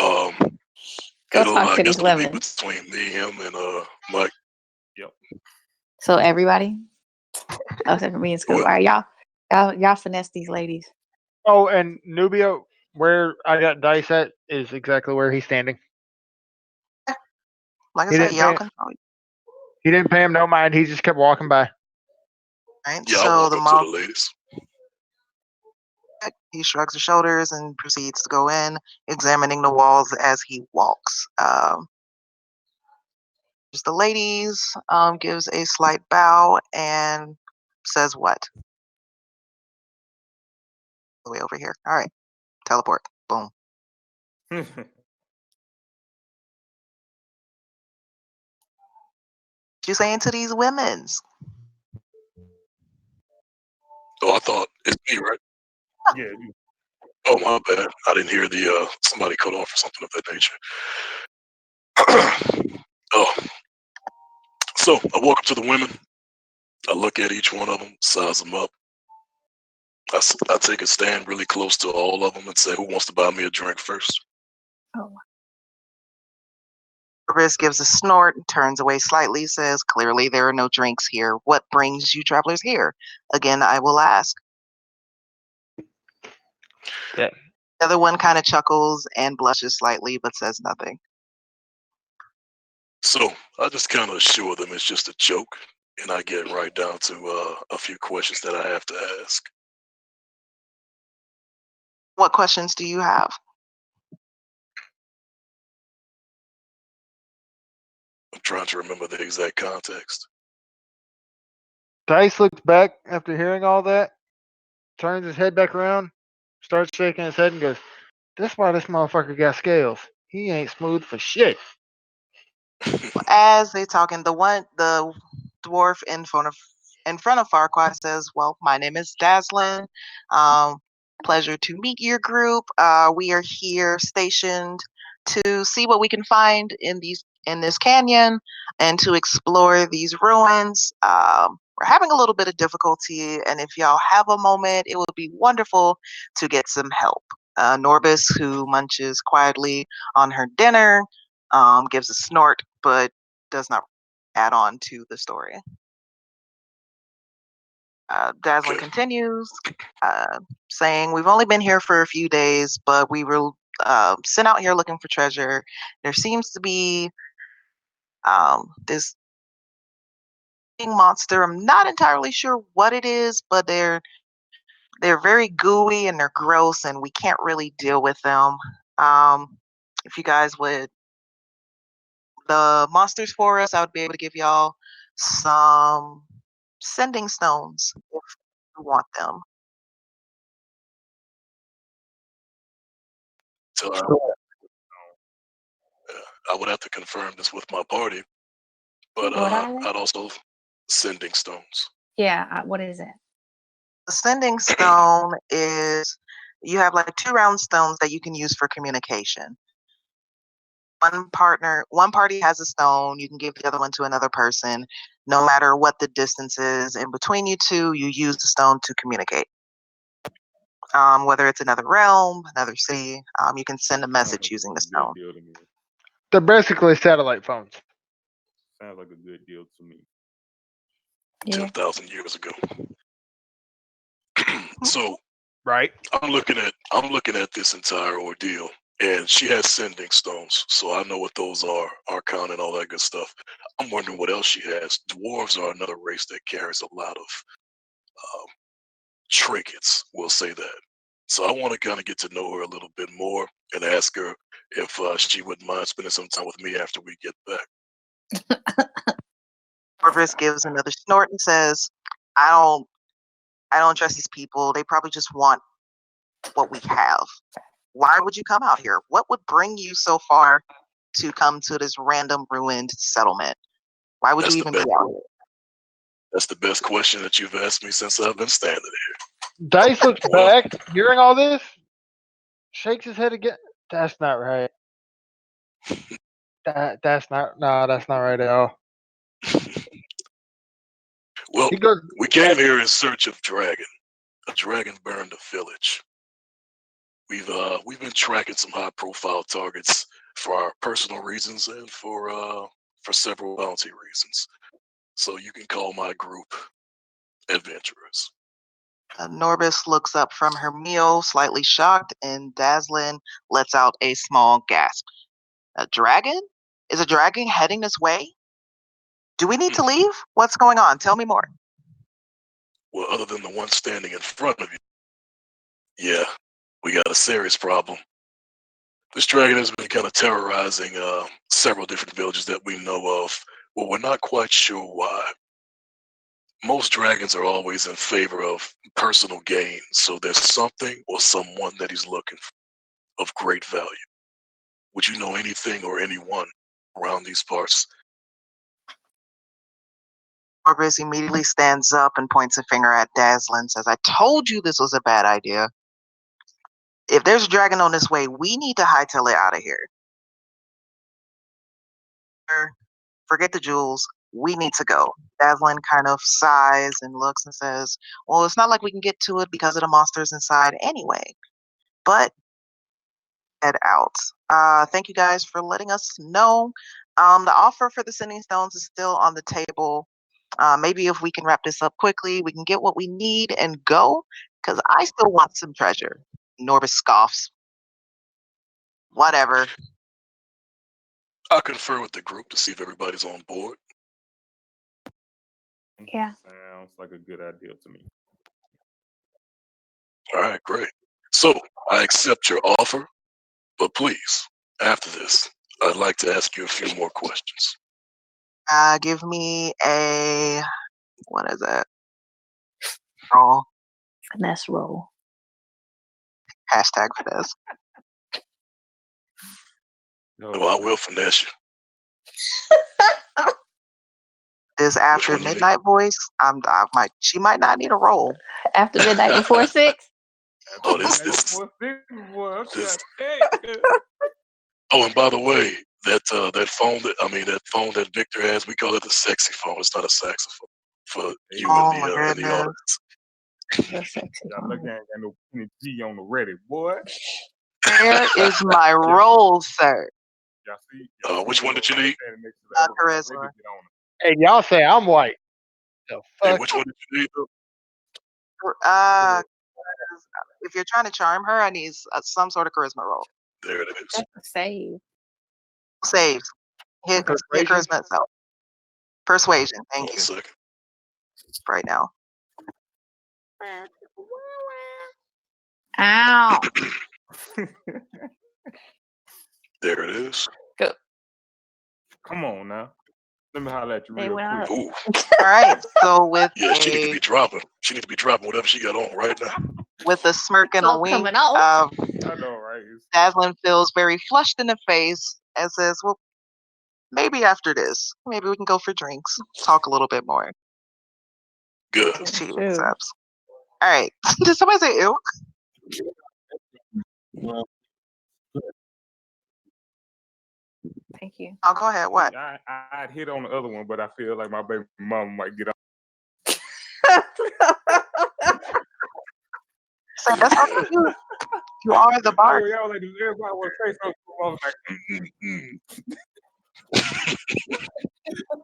Um, Go it'll talk I to guess these it'll be women. between me, him, and Mike. Yep. So everybody. Oh, except for me and Scoop. Well, All right, y'all finesse these ladies. Oh, and Nubia, where I got dice at is exactly where he's standing. like I He said, didn't y'all pay. can. He didn't pay him no mind. He just kept walking by. Right? yeah, I So walk the up to the mob, ladies. he shrugs his shoulders and proceeds to go in, examining the walls as he walks. Just the ladies, gives a slight bow and says, what? Way over here. All right, teleport. Boom. What you saying to these women's? Oh, I thought it's me, right? Yeah. Oh, my bad. I didn't hear the somebody cut off or something of that nature. Oh, so I walk up to the women. I look at each one of them, size them up. I take a stand really close to all of them and say, who wants to buy me a drink first? Oh, Riz gives a snort and turns away slightly, says, clearly there are no drinks here. What brings you travelers here? Again, I will ask. Yeah. The other one kind of chuckles and blushes slightly, but says nothing. So I just kind of assure them it's just a joke, and I get right down to a few questions that I have to ask. What questions do you have? I'm trying to remember the exact context. Dice looks back after hearing all that, turns his head back around, starts shaking his head, and goes, "That's why this motherfucker got scales. He ain't smooth for shit." As they talking, the dwarf in front of Farquaad says, "Well, my name is Daslin. Um, pleasure to meet your group. We are here stationed to see what we can find in this canyon and to explore these ruins. We're having a little bit of difficulty, and if y'all have a moment, it would be wonderful to get some help." Norbis, who munches quietly on her dinner, gives a snort, but does not add on to the story. Dazzling Okay. continues, saying, we've only been here for a few days, but we were sent out here looking for treasure. There seems to be this monster. I'm not entirely sure what it is, but they're very gooey and they're gross, and we can't really deal with them. If you guys would the monsters for us, I would be able to give y'all some sending stones if you want them. So I would have to confirm this with my party, but what are they? I'd also sending stones. Yeah. What is it? The sending stone is you have like 2 round stones that you can use for communication. One party has a stone, you can give the other one to another person. No matter what the distance is in between you two, you use the stone to communicate. Whether it's another realm, another city, you can send a message using the stone. Deal to me. They're basically satellite phones. Sounds like a good deal to me. Yeah. 10,000 years ago. So Right. I'm looking at this entire ordeal, and she has sending stones, so I know what those are, Archon and all that good stuff. I'm wondering what else she has. Dwarves are another race that carries a lot of trinkets, we'll say that. So I want to kind of get to know her a little bit more and ask her if she wouldn't mind spending some time with me after we get back. Orvis gives another snort and says, I don't trust these people. They probably just want what we have. Why would you come out here? What would bring you so far to come to this random ruined settlement? Why would you even be out here? That's the best question that you've asked me since I've been standing here. Dice looks back, hearing all this, shakes his head again. That's not right. That's not right at all. Well, He goes, we came here in search of dragon. A dragon burned a village. We've been tracking some high-profile targets for our personal reasons and for several bounty reasons. So you can call my group adventurers. Norbis looks up from her meal, slightly shocked, and Dazzlin lets out a small gasp. A dragon? Is a dragon heading this way? Do we need to leave? What's going on? Tell me more. Well, other than the one standing in front of you, yeah, we got a serious problem. This dragon has been kind of terrorizing several different villages that we know of, but we're not quite sure why. Most dragons are always in favor of personal gain, so there's something or someone that he's looking for of great value. Would you know anything or anyone around these parts? Norbis immediately stands up and points a finger at Dazzlin and says, I told you this was a bad idea. If there's a dragon on this way, we need to hightail it out of here. Forget the jewels. We need to go. Dazzlin kind of sighs and looks and says, well, it's not like we can get to it because of the monsters inside anyway. But head out. Thank you guys for letting us know. The offer for the sending stones is still on the table. Maybe if we can wrap this up quickly, we can get what we need and go, because I still want some treasure. Norbis scoffs. Whatever. I'll confer with the group to see if everybody's on board. Yeah. Sounds like a good idea to me. All right, great. So I accept your offer, but please, after this, I'd like to ask you a few more questions. Give me a, what is it? Roll. Finesse roll. Hashtag finesse. No, Well, I will finesse you. This after one you need? midnight voice. She might not need a roll. After midnight before 6. Oh, this. Oh, and by the way, that phone that Victor has, we call it the sexy phone. It's not a saxophone for you Oh in my the goodness. audience. The sexy Y'all phone. lucky I ain't got no Penny G on the ready, boy. Where is my roll, sir? Y'all see? Which one did you need? Charisma. hey, y'all say I'm white. The Hey, fuck? which one did you need? If you're trying to charm her, I need some sort of charisma roll. There it is. That's a save. Save. Hit Persuasion? charisma itself. Persuasion. Thank 1 you. second. Right now. Ow. There it is. Come on now. Let me holler at you They real went quick. up. Ooh, All right. So with yeah, she need to a be dropping. She need to be dropping whatever she got on right now. smirk and a So wink, coming off. I know, right? Dazzlin feels very flushed in the face and says, well, maybe after this, maybe we can go for drinks, talk a little bit more. Good. She True. accepts. All right. Did somebody say ew? Well, Thank you. Oh, go ahead. What? I'd hit on the other one, but I feel like my baby mama might get on. So that's okay. You are the I boss. was like, everybody want to say something. I was like,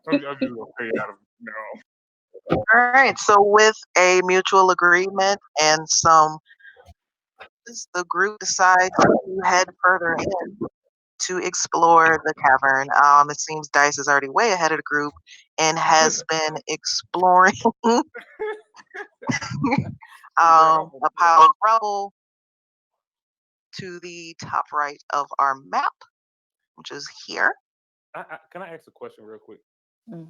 I'm just gonna say it out of no. All right. So with a mutual agreement and the group decides to head further in to explore the cavern. It seems Dice is already way ahead of the group and has been exploring a pile of rubble to the top right of our map, which is here. Can I ask a question real quick?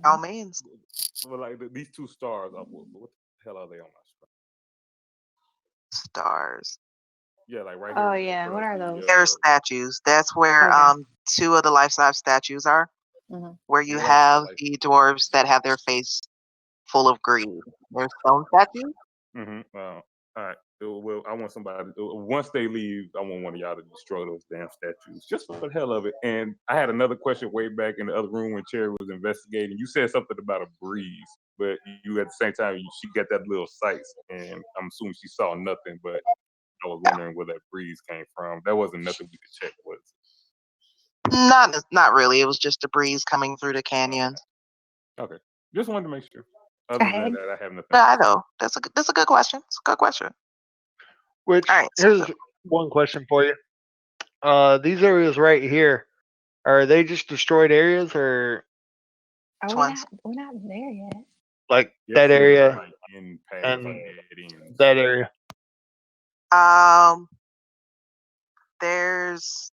All means. Well, like these two stars, what the hell are they on my screen? Stars. Yeah, like right Oh, here. yeah. What are those? They're statues. That's where Okay. two of the life-size statues are. Mhm. Where you Well, have like- the dwarves that have their face full of greed. They're stone statues. All right. Well, I want somebody. Once they leave, I want one of y'all to destroy those damn statues, just for the hell of it. And I had another question way back in the other room when Cherry was investigating. You said something about a breeze, but you at the same time she got that little sights, and I'm assuming she saw nothing. But I was wondering where that breeze came from. That wasn't nothing we could check, was it? Not really. It was just a breeze coming through the canyons. Okay. Just wanted to make sure. Other than that, I have nothing. Yeah, I know. That's a good question. It's a good question. Which All right. here's one question for you. These areas right here, are they just destroyed areas, or Are we're not there yet. like Yes, that area like in past and headings. that area? There's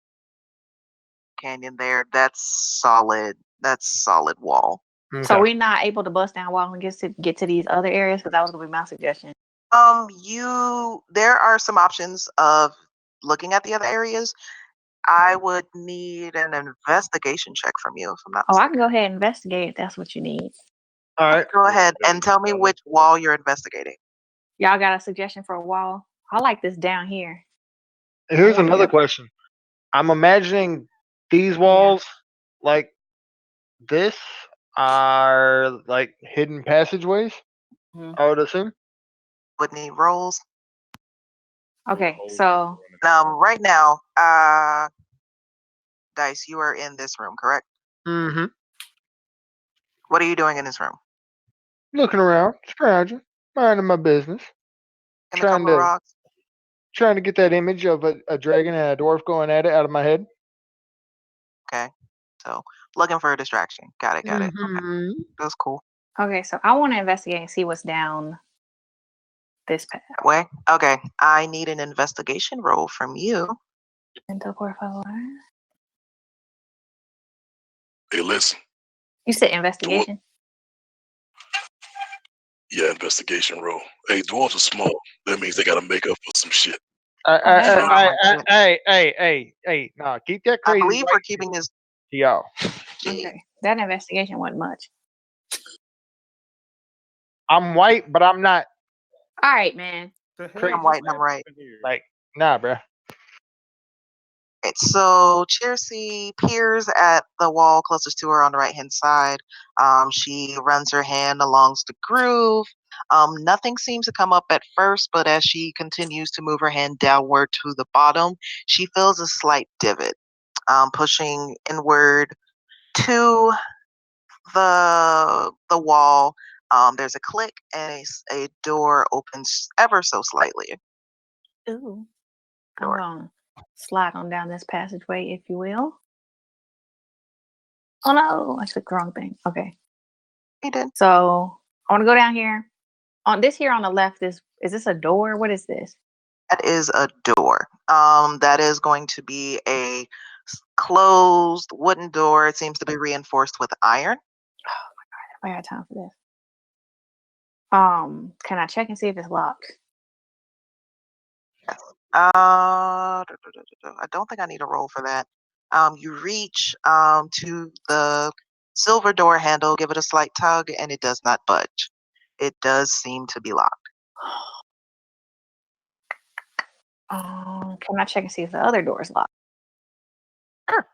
canyon there. That's solid. That's solid wall. So we're not able to bust down wall and get to these other areas, because that was gonna be my suggestion. There are some options of looking at the other areas. I would need an investigation check from you, if I'm not Oh, I mistaken. can go ahead and investigate if that's what you need. All right. Go ahead and tell me which wall you're investigating. Y'all got a suggestion for a wall? I like this down here. Here's another question. I'm imagining these walls like this are like hidden passageways. I would assume. Would need rolls. Okay, so Right now, Dice, you are in this room, correct? Mm-hmm. What are you doing in this room? Looking around, scrounging, minding my business, In a couple of rocks? trying to get that image of a dragon and a dwarf going at it out of my head. Okay. So looking for a distraction. Got it. Okay. That's cool. Okay, so I want to investigate and see what's down this path. That way. Okay. I need an investigation roll from you. Hey, listen. You said investigation? Yeah, investigation roll. Hey, dwarves are small. That means they got to make up for some shit. Hey, nah, keep that crazy. I believe we're keeping this. Y'all. Okay. That investigation wasn't much. I'm white, but I'm not All right, man. crazy. I'm white and I'm right. Like, nah, bruh. Right, so Chelsea peers at the wall closest to her on the right-hand side. She runs her hand along the groove. Nothing seems to come up at first, but as she continues to move her hand downward to the bottom, she feels a slight divot. Pushing inward to the wall, there's a click and a door opens ever so slightly. Ooh. I'm going to slide on down this passageway, if you will. Oh, no. I took the wrong thing. Okay. You did. So I want to go down here. On this here on the left, is this a door? What is this? That is a door. That is going to be a closed wooden door. It seems to be reinforced with iron. Oh my God, I got time for this. Can I check and see if it's locked? I don't think I need a roll for that. You reach to the silver door handle, give it a slight tug, and it does not budge. It does seem to be locked. Can I check and see if the other door is locked? Sure.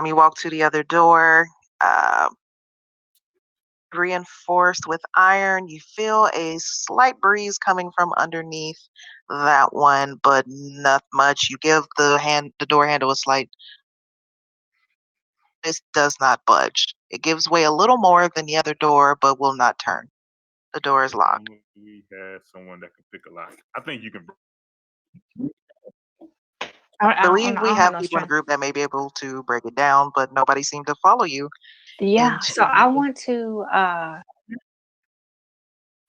You walk to the other door, reinforced with iron. You feel a slight breeze coming from underneath that one, but not much. You give the door handle a slight. This does not budge. It gives way a little more than the other door, but will not turn. The door is locked. We have someone that can pick a lock. I think you can. I believe we I don't have no people in the strength. group that may be able to break it down, but nobody seemed to follow you. Yeah, into so I want to all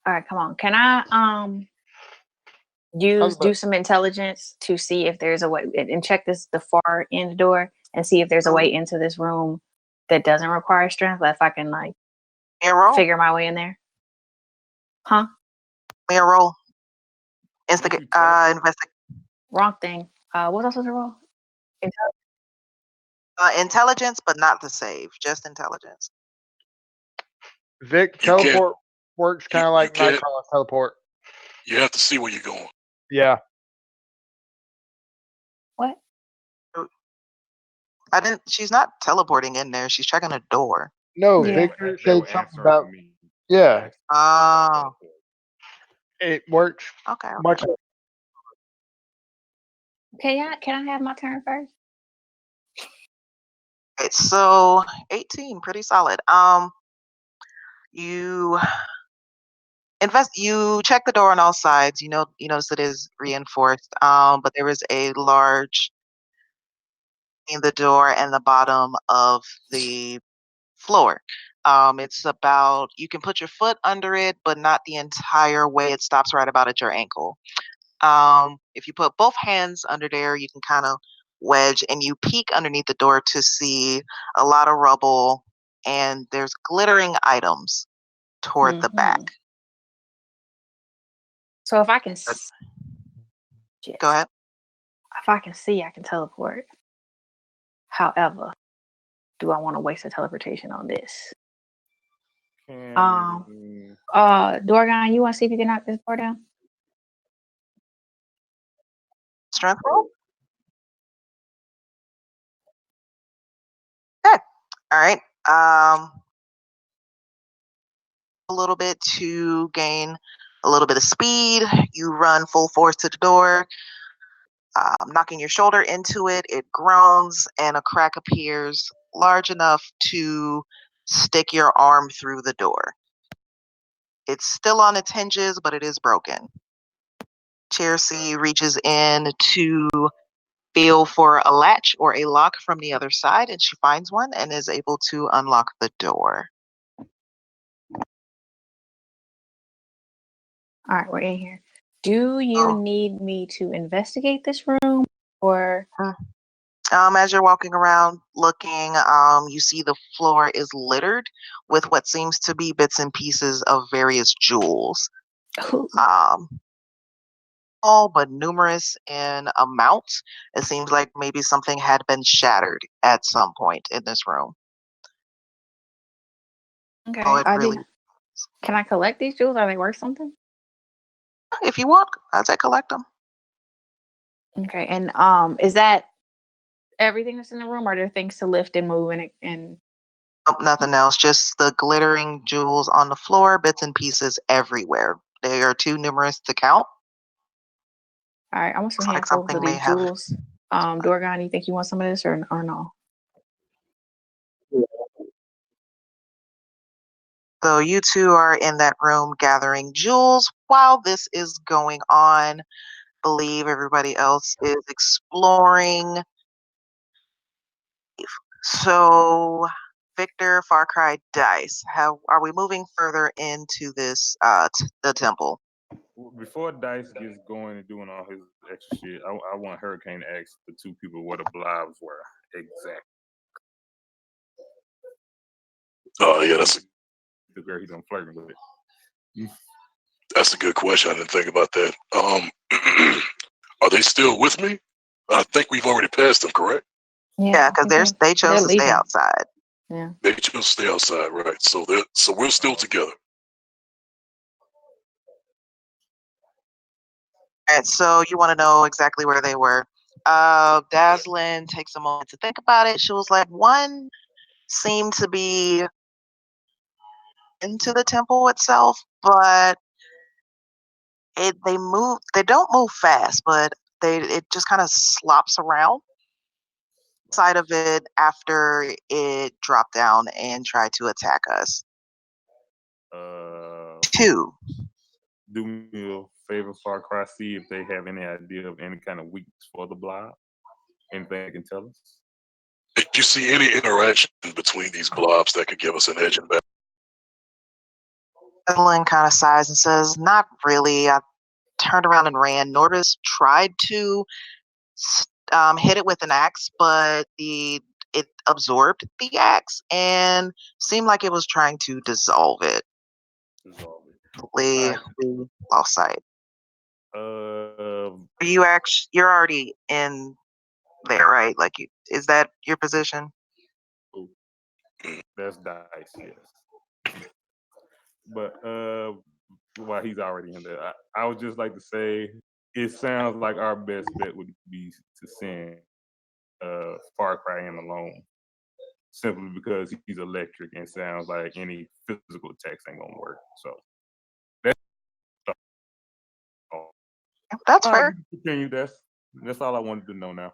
right, come on. Can I do some intelligence to see if there's a way and check the far end door and see if there's a way into this room that doesn't require strength, if I can like roll. figure my way in there. Huh? May I roll? Investigate. Wrong thing. What was I supposed to roll? Intelligence, but not the save, just intelligence. Vic, You can't- teleport works kind of like can't- Nightcrawler's teleport. You have to see where you're going. Yeah. What? She's not teleporting in there. She's checking a door. No, Yeah. Victor They said were something answering about for me. yeah. Oh, It works okay. much. Can I have my turn first? Okay, so 18, pretty solid. You you check the door on all sides. You notice it is reinforced. But there is a large in the door and the bottom of the floor. It's about, you can put your foot under it, but not the entire way. It stops right about at your ankle. If you put both hands under there, you can kind of wedge and you peek underneath the door to see a lot of rubble, and there's glittering items toward the back. So if I can Go ahead. If I can see, I can teleport. However, do I want to waste a teleportation on this? Dorgon, you want to see if you can knock this door down? Strength roll. Okay. All right. A little bit to gain a little bit of speed. You run full force to the door, knocking your shoulder into it. It groans, and a crack appears large enough to stick your arm through the door. It's still on its hinges, but it is broken. Chelsea reaches in to feel for a latch or a lock from the other side, and she finds one and is able to unlock the door. All right, we're in here. Do you need me to investigate this room, or? As you're walking around looking, you see the floor is littered with what seems to be bits and pieces of various jewels. All but numerous in amount. It seems like maybe something had been shattered at some point in this room. Okay. Really, can I collect these jewels? Are they worth something? if you want, I'd say collect them. Okay. And is that everything that's in the room? Or are there things to lift and move and Nothing else, just the glittering jewels on the floor, bits and pieces everywhere. They are too numerous to count. All right, I want some Looks like handfuls something of may these have. jewels. Dorgon, you think you want some of this or no? So you two are in that room gathering jewels while this is going on. Believe everybody else is exploring. So Victor, Far Cry, Dice. Are we moving further into this the temple? Before Dice gets going and doing all his extra shit, I want Hurricane to ask the two people what the blobs were exactly. Oh yeah, that's the girl he's flirting with it. That's a good question. I didn't think about that. Are they still with me? I think we've already passed them, correct? Yeah, because they chose to stay outside. Yeah, they chose to stay outside, right? So we're still together. All right, so you want to know exactly where they were. Dazzlin takes a moment to think about it. She was like, one seemed to be into the temple itself, but they don't move fast, but it just kind of slops around side of it after it dropped down and tried to attack us. Two. Do me a favor, Far Cry. See if they have any idea of any kind of weakness for the blob. Anything they can tell us? Did you see any interaction between these blobs that could give us an edge in battle? Evelyn kind of sighs and says, not really. I turned around and ran. Nordis tried to hit it with an axe, but it absorbed the axe and seemed like it was trying to dissolve it. Dissolve it. We lost sight. Uh, You're already in there, right? Like, is that your position? that's dice, yes. But while he's already in there, I would just like to say it sounds like our best bet would be to send Far Cry in alone, simply because he's electric and sounds like any physical attacks ain't gonna work. So that's all. That's fair. Continue. That's all I wanted to know now.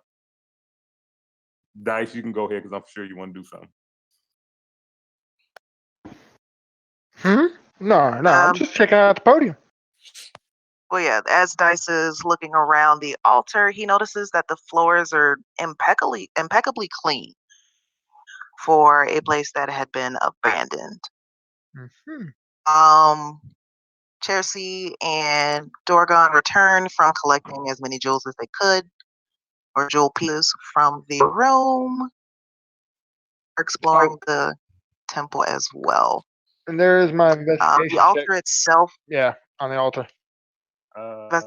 Dice, you can go ahead because I'm sure you want to do something. No, I'm just checking out the podium. Well, yeah, as Dice is looking around the altar, he notices that the floors are impeccably clean for a place that had been abandoned. Chelsea and Dorgon returned from collecting as many jewels as they could, or jewel pieces from the room, exploring the temple as well. And there is my investigation. The altar itself. Yeah, on the altar. I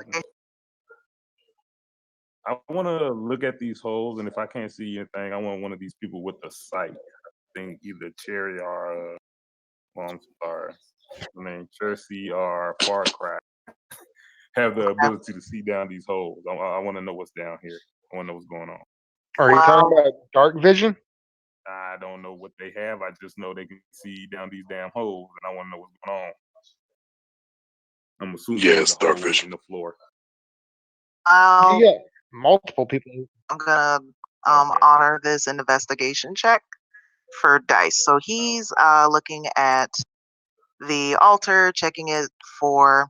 want to look at these holes, and if I can't see anything, I want one of these people with a sight. I think either Cherry or, well, I'm sorry, I mean Chelsea or Far Cry have the ability to see down these holes. I want to know what's down here. I want to know what's going on. Are you talking about dark vision? I don't know what they have. I just know they can see down these damn holes, and I want to know what's going on. I'm assuming yes, dark vision in the floor. Yeah, multiple people. I'm gonna honor this investigation check for Dice. So he's looking at the altar, checking it for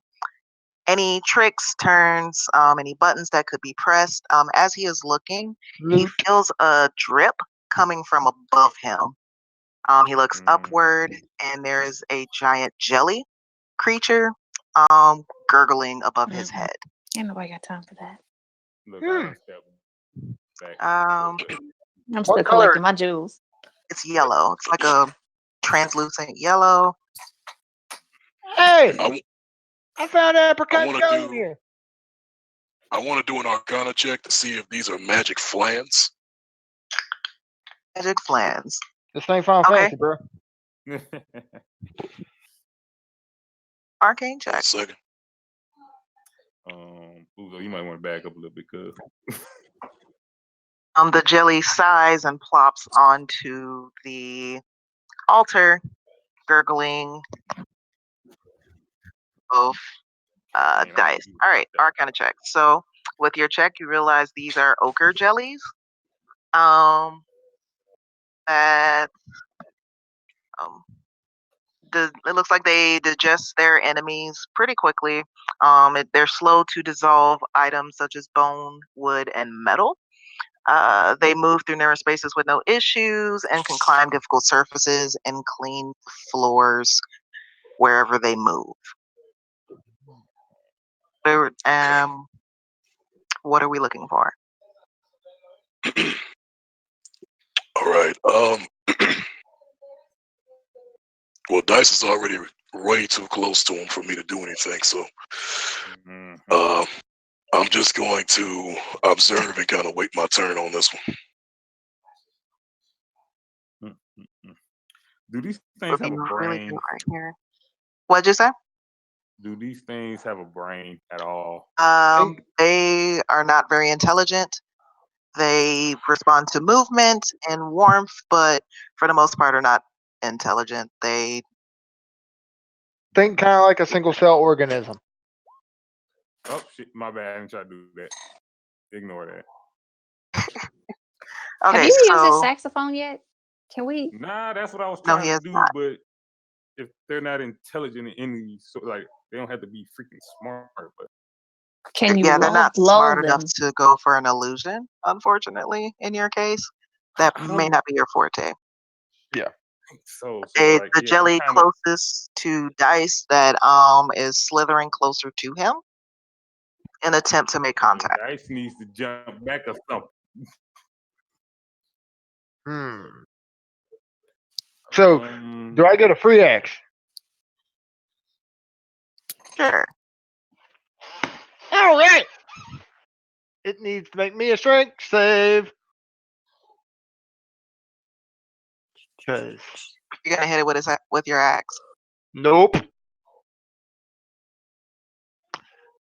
any tricks, turns, any buttons that could be pressed. As he is looking, he feels a drip coming from above him. He looks upward, and there is a giant jelly creature gurgling above his head. Ain't nobody got time for that. Look, I step back. I'm still collecting my jewels. It's yellow. It's like a translucent yellow. Hey, I found apricot jelly here. I want to do an Arcana check to see if these are magic flans. Magic flans. This ain't Final Fantasy, bro. Arcane check. Second. Uzo, you might want to back up a little bit, cuz. The jelly sighs and plops onto the altar, gurgling both dice. All right, Arcana check. So with your check, you realize these are ochre jellies. That it looks like they digest their enemies pretty quickly. They're slow to dissolve items such as bone, wood, and metal. They move through narrow spaces with no issues and can climb difficult surfaces and clean floors wherever they move. What are we looking for? All right. Well, Dice is already way too close to him for me to do anything, so I'm just going to observe and kind of wait my turn on this one. Do these things have a brain? Right here. What'd you say? Do these things have a brain at all? They are not very intelligent. They respond to movement and warmth, but for the most part are not intelligent. They Think kind of like a single cell organism. Oh shit, my bad. I didn't try to do that. Ignore that. Have okay, you used this so saxophone yet? Can we? Nah, that's what I was no, trying he to has do, not. but if they're not intelligent in any sort, like they don't have to be freaking smart, but Can you Yeah, they're not lull smart enough them? to go for an illusion, unfortunately, in your case. That may not be your forte. so It's like the yeah, I'm jelly kind of closest to Dice that is slithering closer to him in attempt to make contact. Dice needs to jump back or something. So, do I get a free action? Sure. All right. It needs to make me a strength save. Because You're gonna hit it with your axe. nope.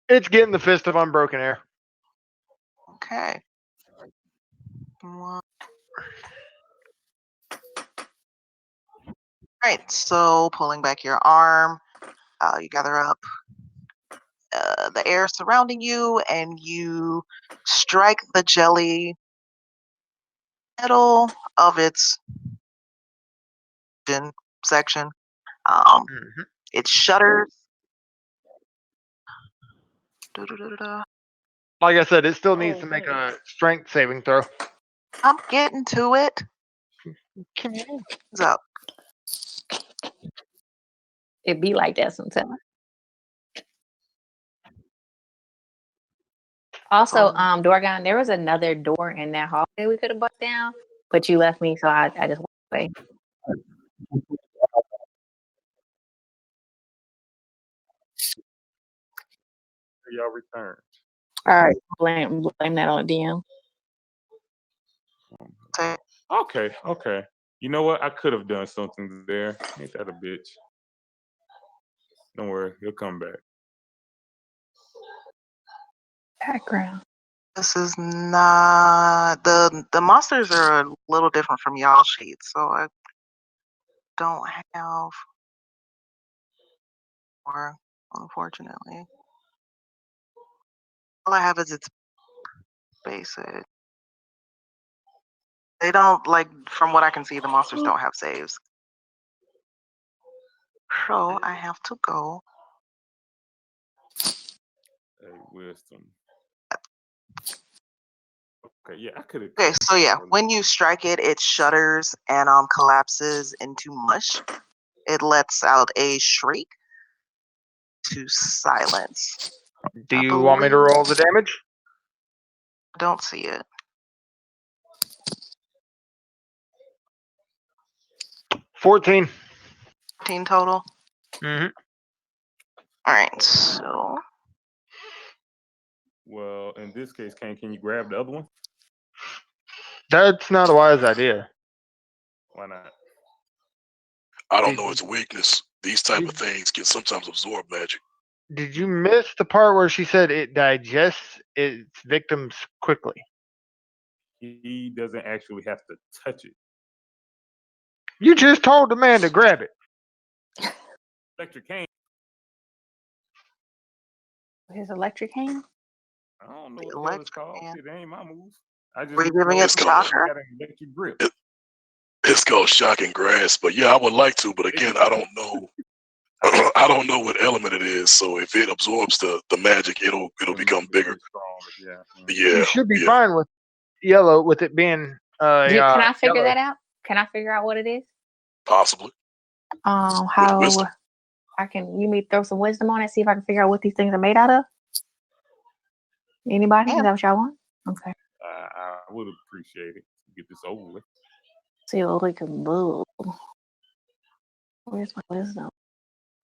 It's getting the fist of unbroken air. Okay. All right, so pulling back your arm, you gather up the air surrounding you, and you strike the jelly middle of its section. It shudders. Like I said, it still needs to make a strength saving throw. I'm getting to it. What's up? It be like that sometimes. Also, Dorgon, there was another door in that hallway we could have bust down, but you left me, so I just walked away. Y'all return. All right, blame that on DM. Okay. You know what? I could have done something there. Ain't that a bitch? Don't worry, he'll come back. Background. This is not the monsters are a little different from y'all sheets, so I don't have more, unfortunately. All I have is its basic. They don't, like, from what I can see, the monsters don't have saves. So I have to go. A wisdom. Okay, yeah, I could have. Okay, so yeah, when you strike it, it shudders and collapses into mush. It lets out a shriek to silence. Do you want me to roll the damage? I don't see it. 14. 14 total. Mm-hmm. All right, so Well, in this case, can you grab the other one? That's not a wise idea. Why not? I don't know its weakness. These type of things can sometimes absorb magic. Did you miss the part where she said it digests its victims quickly? He doesn't actually have to touch it. You just told the man to grab it. Electric cane. His electric hand? I don't know what the hell it's called. It ain't my move. I just were you giving it It's the called- shocker? got an electric grip. It's called shocking grasp, but yeah, I would like to, but again, I don't know. I don't know what element it is. So if it absorbs the magic, it'll become bigger. Yeah. You should be fine with yellow with it being. Can I figure yellow. that out? Can I figure out what it is? Possibly. How wisdom. I can? You may throw some wisdom on it. See if I can figure out what these things are made out of. Anybody? Is that what y'all want? Okay. I would appreciate it. Get this over with. See what we can do. Where's my wisdom?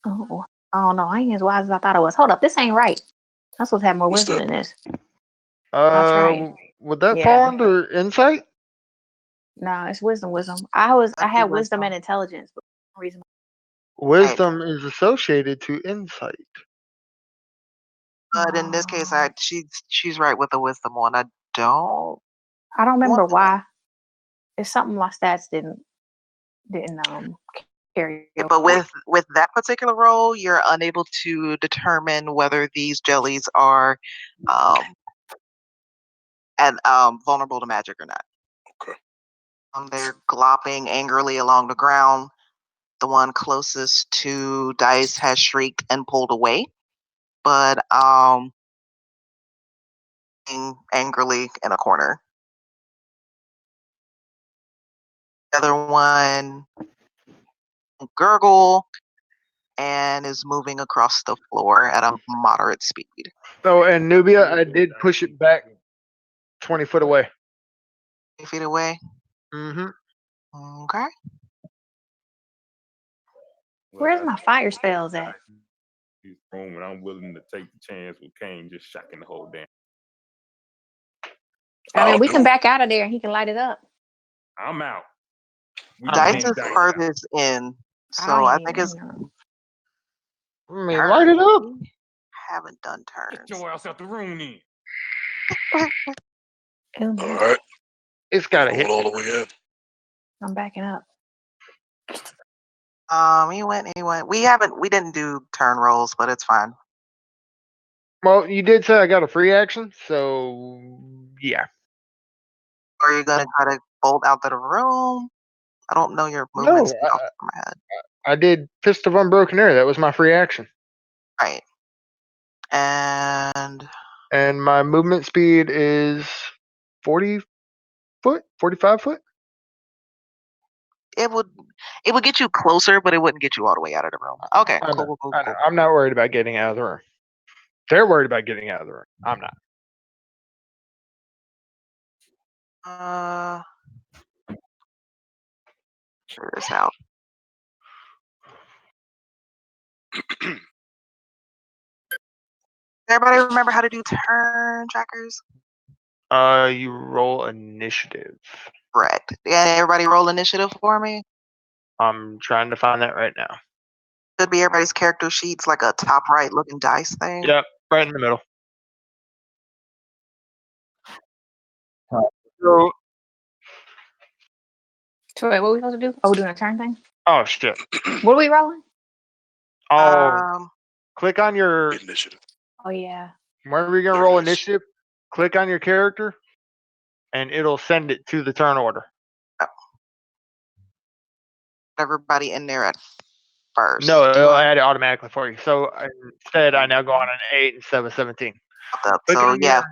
Oh no, I ain't as wise as I thought I was. Hold up, this ain't right. I'm supposed to have more What's wisdom that? than this. That's right. Would that Yeah. fall under insight? No, it's wisdom. I had wisdom and intelligence, but for some reason Wisdom is associated to insight. But in this case, she's right with the wisdom one. I don't I don't remember want that. why. It's something my stats didn't carry Yeah, over. but with that particular role, you're unable to determine whether these jellies are vulnerable to magic or not. Okay. They're glopping angrily along the ground. The one closest to Dice has shrieked and pulled away, but angrily in a corner. The other one gurgle and is moving across the floor at a moderate speed. So, and Nubia, I did push it back 20 foot away. 8 feet away. Mm-hmm. Okay. Where's my fire spells at? Room, and I'm willing to take the chance with Kane just shocking the whole damn. I mean, I'll we do can it. back out of there and he can light it up. I'm out. We Dice Dice leave is Dice out. furthest in, so I think it's I mean, light it up. we haven't done Get turns. your ass out the room then. All right. It's got to Roll hit. all the way in. I'm backing up. He went. We didn't do turn rolls, but it's fine. Well, you did say I got a free action, so yeah. Are you gonna try to bolt out of the room? I don't know your No, movement speed off the top of my head. I did Fist of Unbroken Air. That was my free action. Right. And And my movement speed is 40 foot, 45 foot. it would get you closer, but it wouldn't get you all the way out of the room. Okay, I know, cool. I know. I'm not worried about getting out of the room. They're worried about getting out of the room. I'm not. Figure this out. Everybody remember how to do turn trackers? You roll initiative. Correct. Yeah, everybody roll initiative for me. I'm trying to find that right now. Should be everybody's character sheets, like a top right looking dice thing. Yep, right in the middle. So wait, what are we supposed to do? Oh, we're doing a turn thing? Oh shit. What are we rolling? Oh, click on your Initiative. Oh yeah. whenever you're gonna There roll it is. initiative. Click on your character, and it'll send it to the turn order. Everybody in there at first. No, Do it'll I- add it automatically for you. So instead, I now go on an 8 instead of 17. up. Click So on yeah,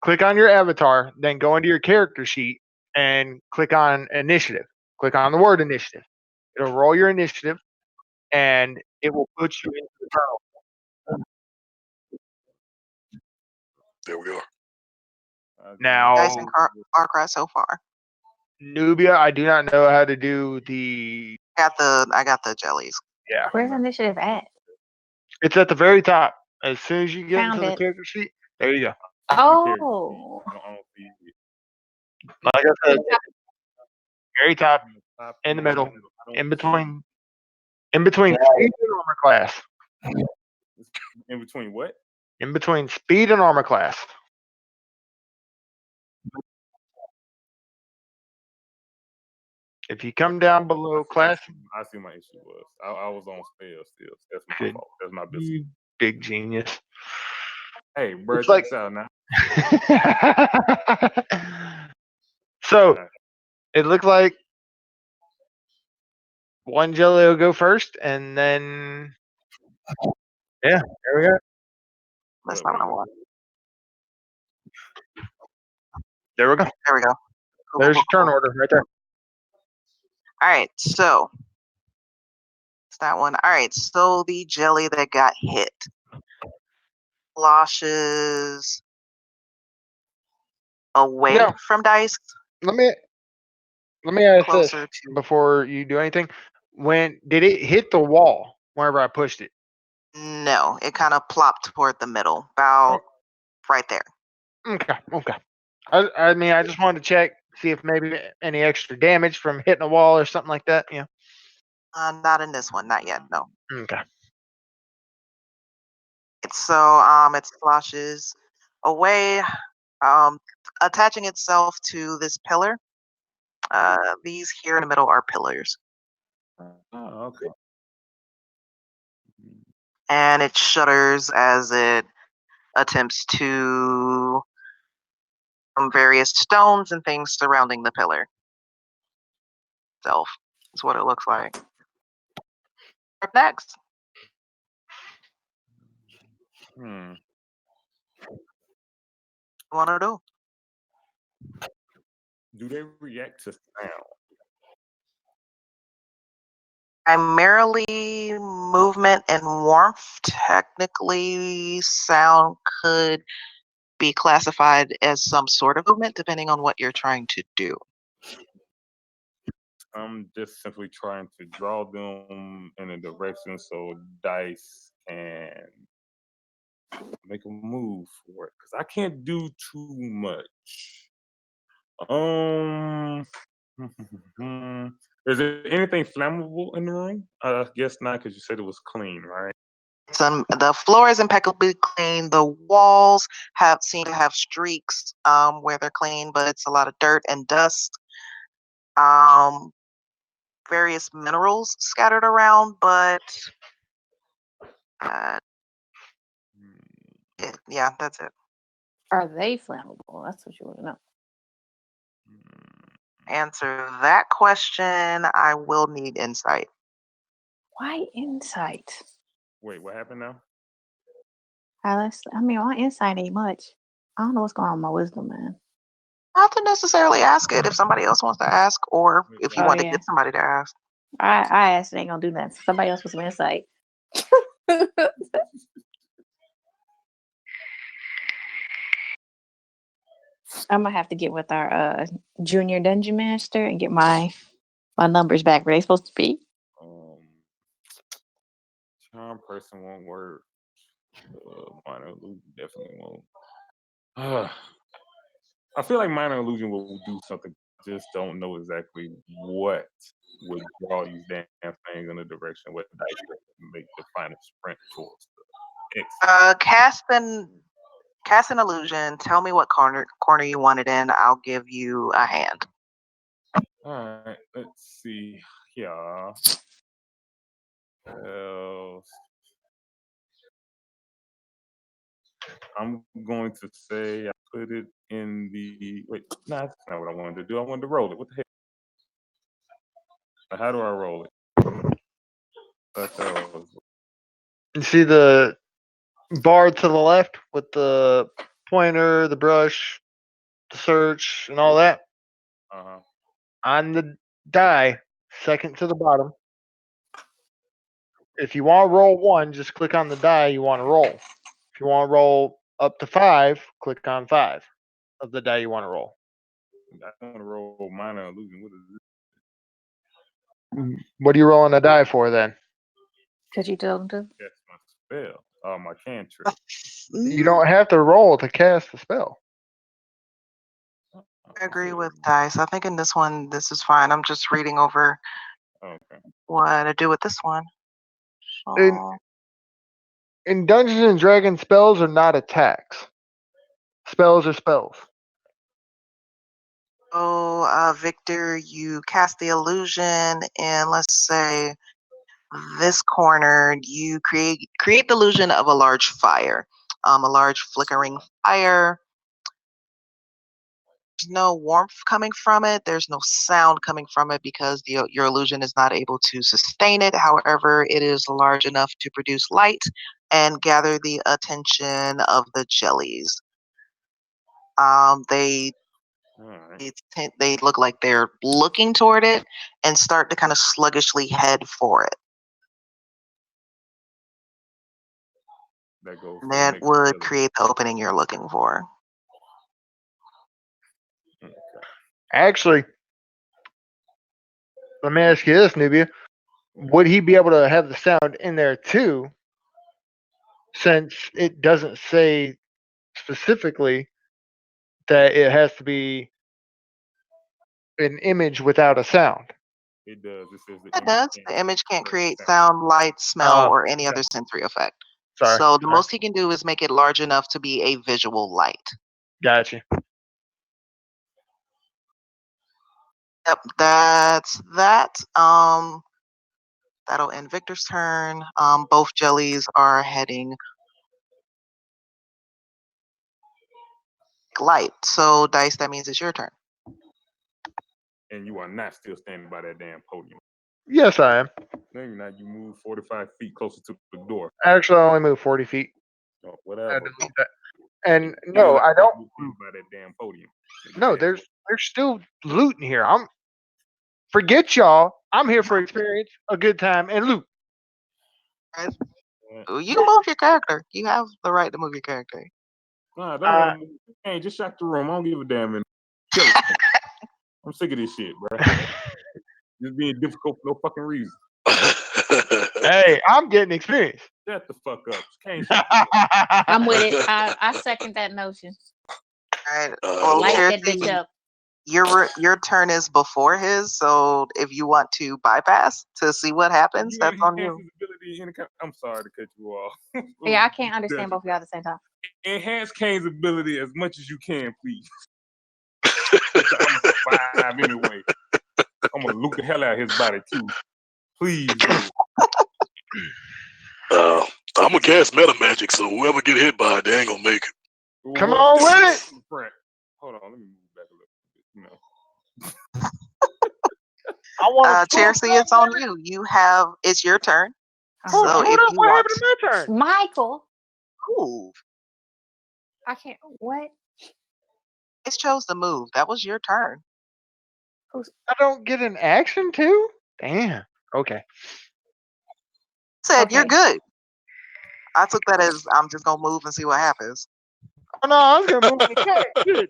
click on your avatar, then go into your character sheet and click on initiative. Click on the word initiative. It'll roll your initiative, and it will put you into the turn order. There we are. Now, dice and Arcry so far. Nubia, I do not know how to do the. I got the jellies. Yeah, Where's initiative at? it's at the very top. As soon as you get Found into the it. character sheet, there you go. Oh. I don't see it. Like I said, very top, in the middle, in between speed and armor class. In between what? In between speed and armor class. If you come down below class, I see my issue was. I was on spell still. That's my Good. fault. That's my business. you big genius. Hey, bro, It's check like- this out now. So it looks like one jelly will go first, and then yeah, there we go. That's not what I want. There we go. There we go. Cool, There's cool, your turn cool. order right there. All right, so it's that one. All right, so the jelly that got hit sloshes away Now- from Dice, Let me ask this closer to. before you do anything. When did it hit the wall? Whenever I pushed it. No, it kind of plopped toward the middle, about right there. Okay. I mean, I just wanted to check, see if maybe any extra damage from hitting a wall or something like that. Yeah. Not in this one, not yet. No. Okay. It sloshes away, um, attaching itself to this pillar. These here in the middle are pillars, Oh, okay. and it shudders as it attempts to various stones and things surrounding the pillar itself. Is what it looks like. Up next, Hmm. what want to do? Do they react to sound? Primarily movement and warmth. Technically, sound could be classified as some sort of movement depending on what you're trying to do. I'm just simply trying to draw them in a direction so dice can make a move for it because I can't do too much. Um, is there anything flammable in the room? I guess not because you said it was clean, right? The floor is impeccably clean. The walls seem to have streaks where they're clean, but it's a lot of dirt and dust. Um, Various minerals scattered around, but uh, yeah, that's it. Are they flammable? That's what you want to know. Answer that question. I will need insight. Why insight? Wait, what happened now? I mean, my insight ain't much. I don't know what's going on with my wisdom, man. Not to necessarily ask it if somebody else wants to ask, or Wait, if you Oh want to yeah, get somebody to ask. I asked it ain't gonna do nothing. Somebody else with some insight. I'm gonna have to get with our junior dungeon master and get my numbers back where they supposed to be. Um, charm person won't work. Minor illusion definitely won't. I feel like minor illusion will do something. Just don't know exactly what would draw these damn things in a direction. What dice would make the final sprint towards the exit. Cast an illusion. Tell me what corner you want it in. I'll give you a hand. All right, let's see. Yeah. I'm going to say I put it in the wait. No, that's not what I wanted to do. I wanted to roll it. What the heck? How do I roll it? That's how I was. You see the bar to the left with the pointer, the brush, the search, and all that? Uh-huh. On the die, second to the bottom. If you want to roll one, just click on the die you want to roll. If you want to roll up to 5, click on 5 of the die you want to roll. I want to roll minor illusion. What is What are you rolling a die for then? Cause you told them to. this? That's my spell. My cantrip. You don't have to roll to cast the spell. I agree with dice. I think in this one, this is fine. I'm just reading over Okay. what to do with this one. In, So, in Dungeons and Dragons, spells are not attacks. Spells are spells. Victor, you cast the illusion, and let's say this corner, you create the illusion of a large fire, a large flickering fire. There's no warmth coming from it. There's no sound coming from it because your illusion is not able to sustain it. However, it is large enough to produce light and gather the attention of the jellies. They All right. they look like they're looking toward it and start to kind of sluggishly head for it. That goes And for the that next would jelly. create the opening you're looking for. Okay. Actually, let me ask you this, Nubia. Would he be able to have the sound in there too, since it doesn't say specifically that it has to be an image without a sound? It does. It says the It image does. can't The image can't create create sound. sound, light, smell, or any Okay. other sensory effect. Sorry. So the most he can do is make it large enough to be a visual light. Gotcha. Yep, that's that. That'll end Victor's turn. Both jellies are heading light. So Dice, that means it's your turn. And you are not still standing by that damn podium. Yes, I am. No, you're not. You move 45 feet closer to the door. Actually, I only moved 40 feet. Oh, I whatever. delete that. And You're no, not I don't. move by that damn podium. No, there's still loot in here. Forget y'all. I'm here for experience, a good time, and loot. You can move your character. You have the right to move your character. Nah, don't let him. Hey, just shut the room. I don't give a damn. And kill it. I'm sick of this shit, bro. Just being difficult for no fucking reason. Hey, I'm getting experience. Shut the fuck up. I'm with it. I second that notion. All right. Well, Light that Cherokee, bitch up. your turn is before his, so if you want to bypass to see what happens, that's on you. I'm sorry to cut you off. Yeah, I can't understand both of y'all at the same time. Enhance Kane's ability as much as you can, please. I'm gonna survive anyway. I'm gonna loot the hell out of his body too. Please. I'm gonna cast meta magic, so whoever get hit by it, they ain't gonna make it. Come on with it. Hold on, let me move back a little bit. I want to. Cherokee, it's on you. It's your turn. Oh, So if you what want happened to my turn? Michael, to move, I can't. What? it chose to move. That was your turn. I don't get an action too? Damn. Okay. Said you're Okay. good. I took that as I'm just gonna move and see what happens. Oh, no, I was gonna move the cat. Good.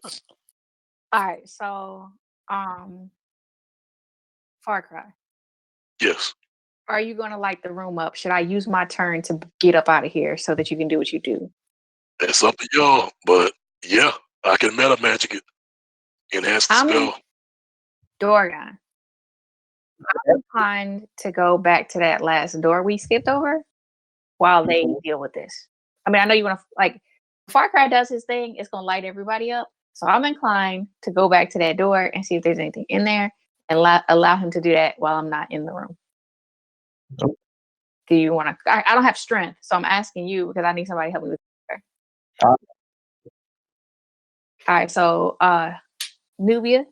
All right. So, Far Cry. Yes. Are you going to light the room up? Should I use my turn to get up out of here so that you can do what you do? It's up to y'all, but yeah, I can meta magic it. Enhance the spell. Dorgon. I'm inclined to go back to that last door we skipped over while they deal with this. I mean, I know you want to, like, Far Cry does his thing, it's going to light everybody up. So I'm inclined to go back to that door and see if there's anything in there and allow him to do that while I'm not in the room. Do you want to? I don't have strength, so I'm asking you because I need somebody to help me with it. All right, so Nubia,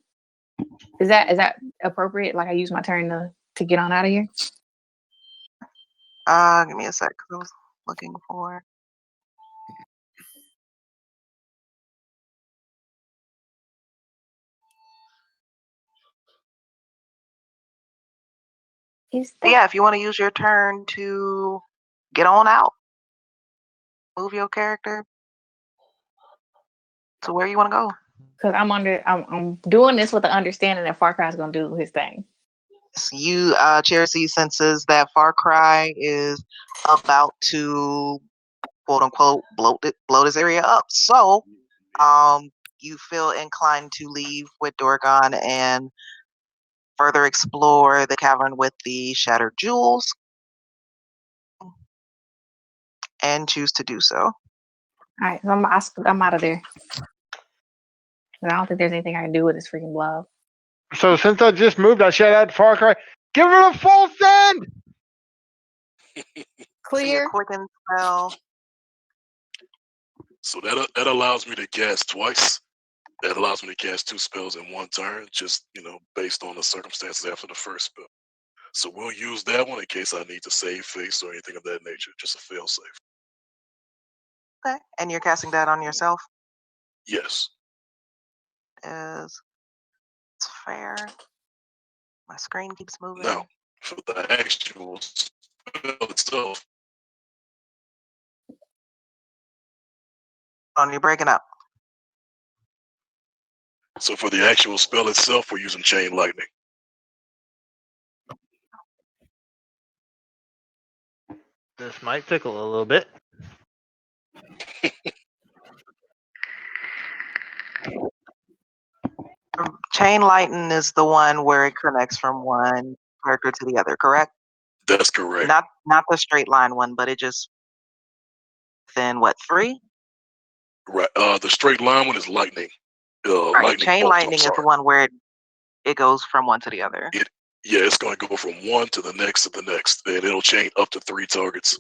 is that appropriate? Like I use my turn to get on out of here? Give me a sec, 'cause I was looking for. Yeah, if you want to use your turn to get on out, move your character to where you want to go. Because I'm doing this with the understanding that Far Cry is going to do his thing. You, Cherokee senses that Far Cry is about to quote unquote blow this area up. So, you feel inclined to leave with Dorgon and further explore the cavern with the shattered jewels, and choose to do so. All right, so I'm out of there. I don't think there's anything I can do with this freaking blob. So since I just moved, I shout out to Far Cry, give it a full send! Clear. Quicken spell. So that allows me to cast twice. That allows me to cast 2 spells in one turn, just based on the circumstances after the first spell. So we'll use that one in case I need to save face or anything of that nature, just a fail safe. Okay, and you're casting that on yourself? Yes. It's fair. My screen keeps moving. Now, for the actual spell itself. You're breaking up. So for the actual spell itself, we're using Chain Lightning. This might tickle a little bit. Chain Lightning is the one where it connects from one character to the other, correct? That's correct. Not the straight line one, but it just within what, 3? Right. The straight line one is lightning. Right. Lightning Chain bolt. I'm lightning is the sorry. one where it goes from one to the other. Yeah, it's going to go from one to the next, and it'll chain up to 3 targets.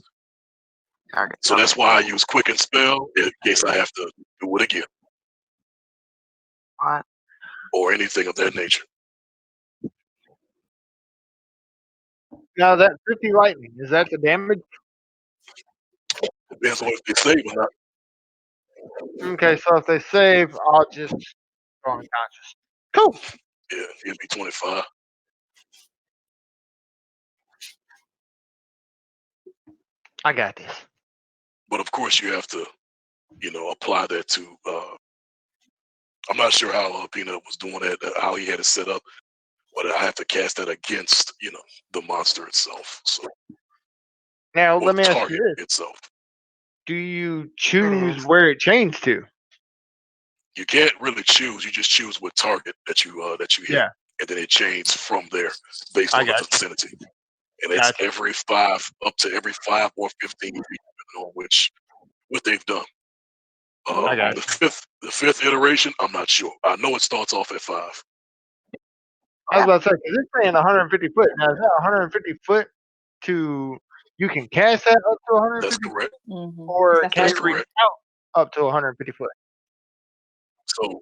Target. So that's why I use quicken spell in case I have to do it again What? or anything of that nature. Now that 50 lightning, is that the damage? Depends on if they save or not. Okay, so if they save, I'll just go unconscious. Cool. Yeah, it'll be 25. I got this. But of course, you have to, apply that to. I'm not sure how Peanut was doing that, how he had it set up, but I have to cast that against, the monster itself. So, Now or let the me ask you target this: itself. do you There it choose is. where it chains to? You can't really choose. You just choose what target that you hit, Yeah, and then it chains from there based I on the got you. vicinity. And it's Gotcha. up to every 5 or 15 feet, depending on what they've done. I got The fifth iteration, I'm not sure. I know it starts off at 5. I was about to say, 'cause it's saying 150 foot. Now, is that 150 foot to, you can cast that up to That's 150 foot, correct. or That's can That's it reach correct. out up to 150 foot? So,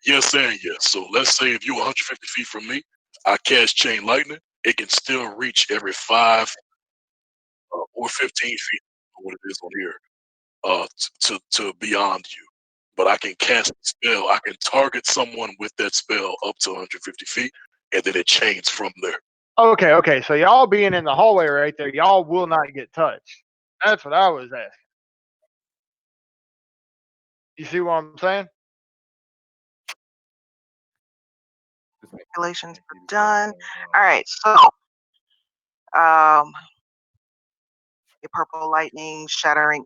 yes and yes. So let's say if you're 150 feet from me, I cast chain lightning. It can still reach every 5 or 15 feet, or what it is on here, to beyond you. But I can cast a spell. I can target someone with that spell up to 150 feet, and then it chains from there. Okay. So y'all being in the hallway right there, y'all will not get touched. That's what I was asking. You see what I'm saying? Calculations are done. All right. So, your purple lightning shattering,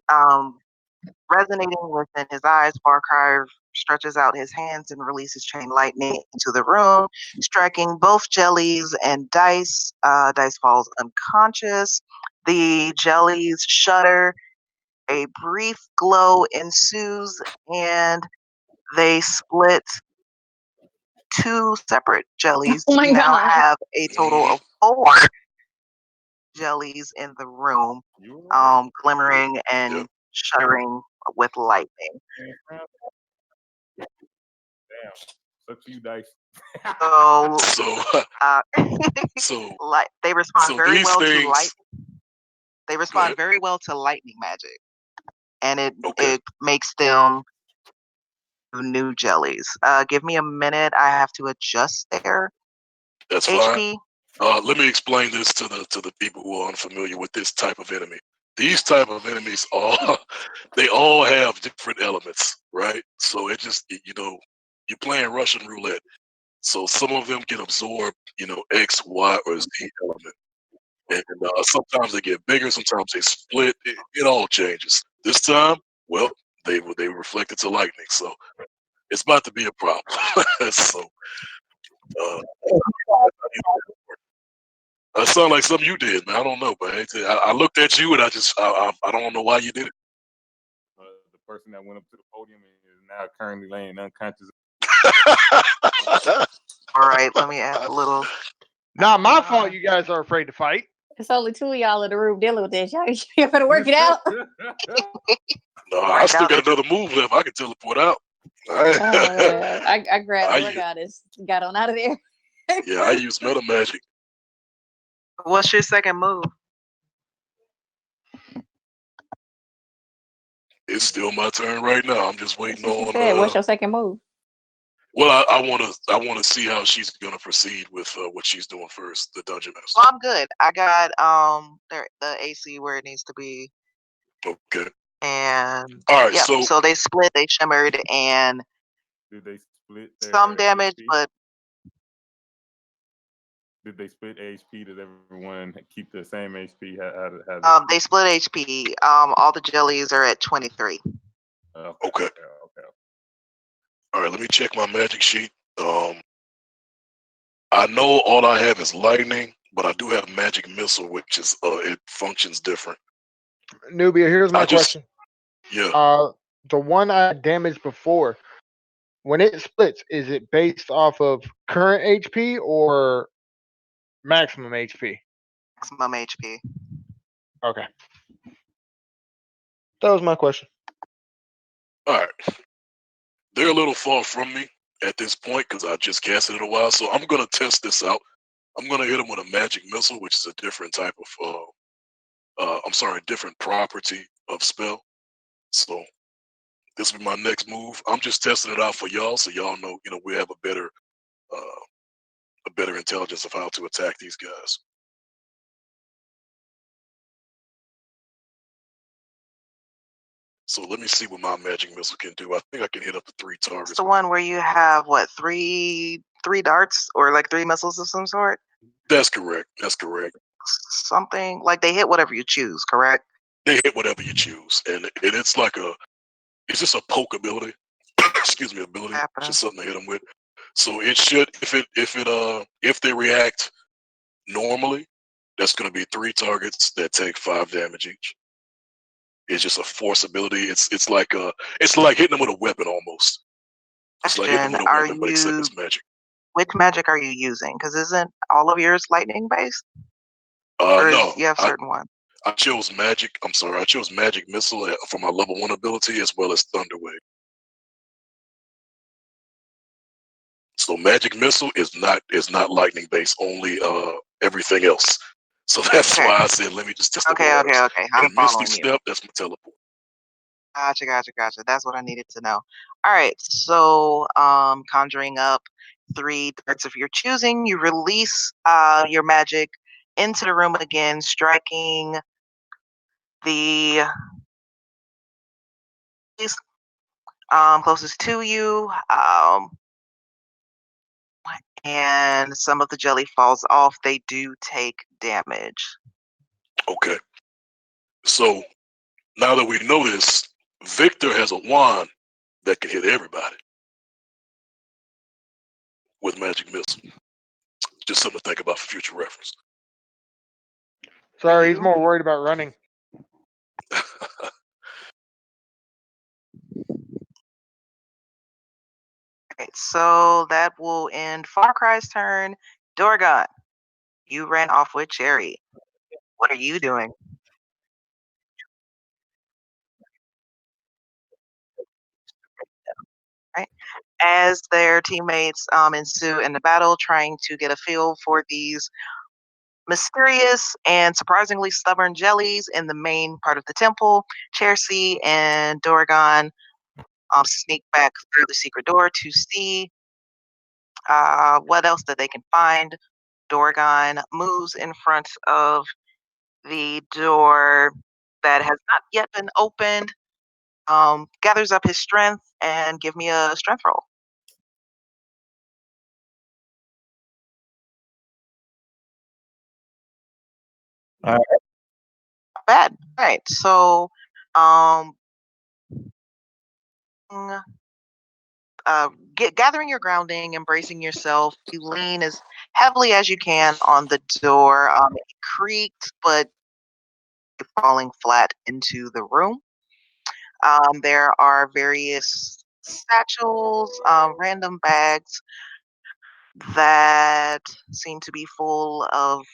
resonating within his eyes. Farcry stretches out his hands and releases chain lightning into the room, striking both jellies and Dice. Dice falls unconscious. The jellies shudder. A brief glow ensues, and they split 2 separate jellies. Oh my You now God. have a total Mhm. of 4 jellies in the room, You right. glimmering Yep. and shuddering with lightning. Damn. Suck to you, Dice. So, So, uh, so, they respond so very these well to light. things. They Go respond ahead. very well to lightning magic, and Okay, it makes them new jellies. Give me a minute. I have to adjust their that's fine. HP. Let me explain this to the people who are unfamiliar with this type of enemy. These type of enemies all they all have different elements, right? So it just you're playing Russian roulette. So some of them can absorb X, Y, or Z element, and sometimes they get bigger, sometimes they split. It all changes. This time, well, they reflected to lightning, so it's about to be a problem. So uh, that sounds like something you did, man. I don't know, but I looked at you and I don't know why you did it. The person that went up to the podium is now currently laying unconscious. All right, let me add a little. Not my fault you guys are afraid to fight. It's only 2 of y'all in the room dealing with this. Y'all better work it out. No, I Right still now, got another move left. I can teleport out. I grabbed the I work u- goddess, got on out of there. yeah, I use meta magic. what's your second move? It's still my turn right now. I'm just waiting That's what you on. said. What's your second move? Well, I wanna see how she's gonna proceed with what she's doing first. The dungeon master. Well, I'm good. I got the AC where it needs to be, Okay. and All right. yep. So So they split, they shimmered, and Did they split some their damage, HP? but Did they split HP? Does everyone keep the same HP? they split HP. All the jellies are at 23. okay. All right. Let me check my magic sheet. I know all I have is lightning, but I do have magic missile, which is it functions different. Nubia, here's I my just question. Yeah. The one I damaged before, when it splits, is it based off of current HP or maximum HP? Maximum HP. Okay, that was my question. All right. They're a little far from me at this point because I just casted it a while. So I'm gonna test this out. I'm gonna hit them with a magic missile, which is a different type of I'm sorry, different property of spell. So this will be my next move. I'm just testing it out for y'all, so y'all know, we have a better intelligence of how to attack these guys. So let me see what my magic missile can do. I think I can hit up to 3 It's targets. the one where you have what, three darts or like 3 missiles of some sort? That's correct. That's correct. Something like they hit whatever you choose, correct? They hit whatever you choose, and it's like it's just a poke ability. Excuse me, ability. It's Happening. just something to hit them with. So it should, if they react normally, that's going to be 3 targets that take 5 damage each. It's just a force ability. It's like hitting them with a weapon almost. It's like hitting them Question: with a Are weapon, but except you it's magic. which magic are you using? Because isn't all of yours lightning based, or No, you have certain ones? I chose magic. I'm sorry, I chose magic missile for my level 1 ability as well as thunder wave. So magic missile is not lightning based, only everything else. So that's Okay. why I said let me just test the Okay. waters. I'm And Misty following you. Step, that's my teleport. Gotcha. That's what I needed to know. All right. So, conjuring up 3 darts of your choosing, you release your magic into the room again, striking the closest to you, and some of the jelly falls off. They do take damage. Okay. So now that we know this, Victor has a wand that can hit everybody with magic missile. Just something to think about for future reference. Sorry, he's You? more worried about running. Okay, so that will end Far Cry's turn. Dorgon, you ran off with Cherry. What are you doing? Right? As their teammates ensue in the battle, trying to get a feel for these mysterious and surprisingly stubborn jellies in the main part of the temple, Chercy and Dorgon sneak back through the secret door to see what else that they can find. Dorgon moves in front of the door that has not yet been opened, gathers up his strength, and give me a strength roll. All right. Not bad. All right. So, um, gathering your grounding, embracing yourself, you lean as heavily as you can on the door. It creaked, but falling flat into the room. There are various satchels, random bags that seem to be full of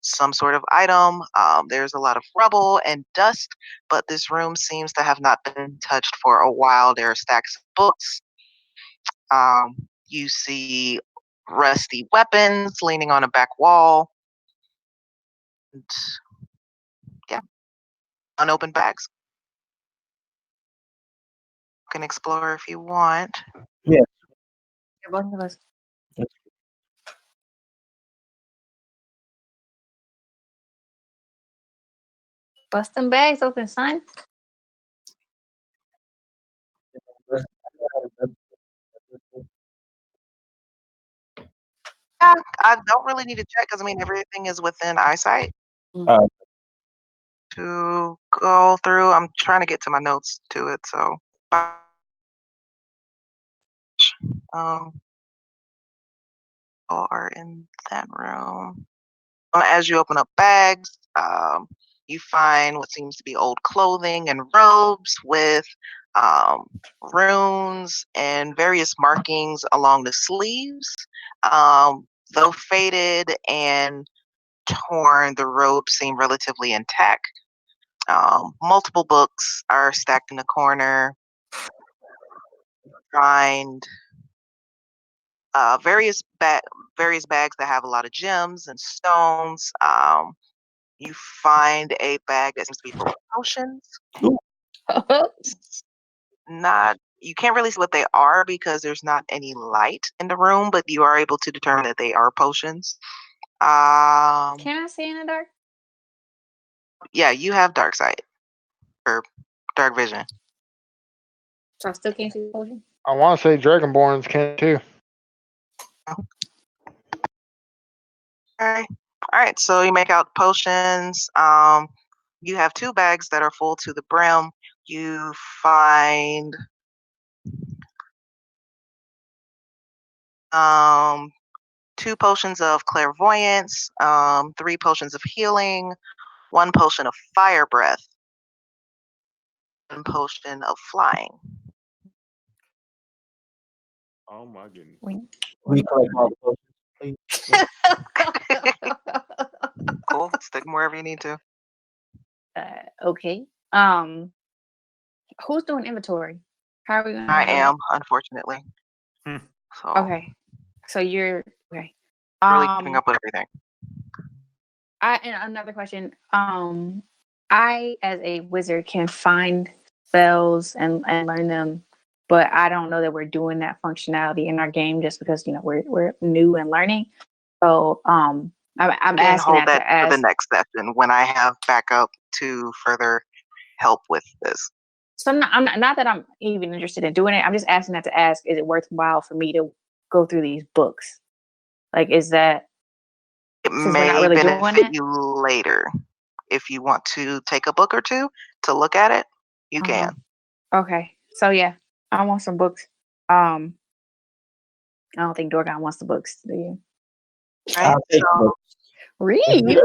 some sort of item. There's a lot of rubble and dust, but this room seems to have not been touched for a while. There are stacks of books. You see rusty weapons leaning on a back wall. And, yeah, unopened bags. You can explore if you want. Yeah, both of us. Bust them bags open, son. Yeah, I don't really need to check because I mean everything is within eyesight Mm. to go through. I'm trying to get to my notes to it, so um, all are in that room. As you open up bags, You find what seems to be old clothing and robes with runes and various markings along the sleeves. Though faded and torn, the robes seem relatively intact. Multiple books are stacked in the corner. Find various bags that have a lot of gems and stones. You find a bag that seems to be full of potions. Not You can't really see what they are because there's not any light in the room, but you are able to determine that they are potions. Can I see in the dark? Yeah, you have dark sight or dark vision. So I still can't see the potion? I want to say Dragonborns can too. All right. So you make out potions. You have 2 bags that are full to the brim. You find 2 potions of clairvoyance, 3 potions of healing, 1 potion of fire breath, 1 potion of flying. Oh my goodness. We collect all the potions, please. Cool. Stick 'em wherever you need to. Okay. Who's doing inventory? How are we gonna I do am, unfortunately. Hmm. So that? Okay. So you're okay. really keeping up with everything. And another question. I as a wizard can find spells and learn them, but I don't know that we're doing that functionality in our game just because we're new and learning. So I'm Can asking hold that that to for the ask. next session when I have backup to further help with this. So I'm not that I'm even interested in doing it. I'm just asking that to ask: is it worthwhile for me to go through these books? Like, is that It since we're not may really doing benefit it? you later. If you want to take a book or 2 to look at it, you Uh-huh. can. Okay. So yeah, I want some books. I don't think Dorgon wants the books. Do you? Right? I'll take So, the Read. really?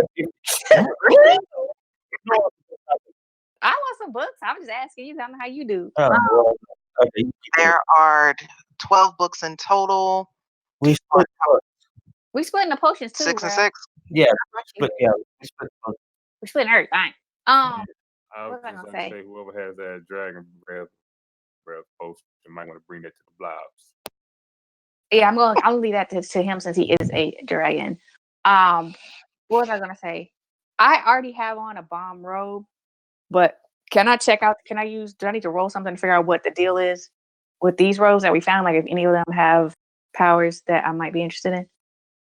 I want some books. I'm just asking you. I don't know how you do. well, okay, you keep it. There are 12 books in total. We split We splitting the potions too, 6 and bro. 6. yeah, we split both. We splitting everything. I was What was I just gonna gonna say? say whoever has that dragon breath potion might want to bring that to the blobs. Yeah, I'll leave that to him since he is a dragon. What was I gonna say? I already have on a bomb robe, but can I check out? Can I use? Do I need to roll something to figure out what the deal is with these robes that we found? Like, if any of them have powers that I might be interested in.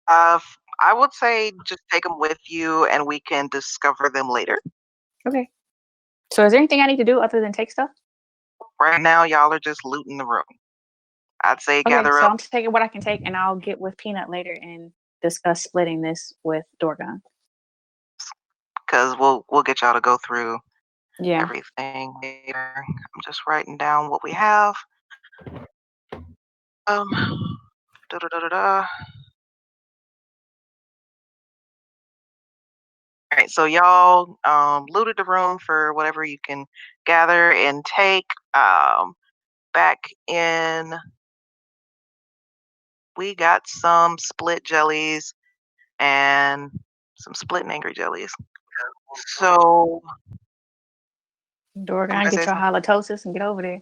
I would say just take them with you and we can discover them later. Okay. So, is there anything I need to do other than take stuff? Right now, y'all are just looting the room. I'd say Okay, gather so up I'm taking what I can take, and I'll get with Peanut later and discuss splitting this with Dorgon. because we'll get y'all to go through Yeah. everything later. I'm just writing down what we have. Um, da da da da da. All right, so y'all looted the room for whatever you can gather and take. Back in, we got some split jellies and some split and angry jellies. So, Dorgon, somebody get say your something? halitosis and get over there.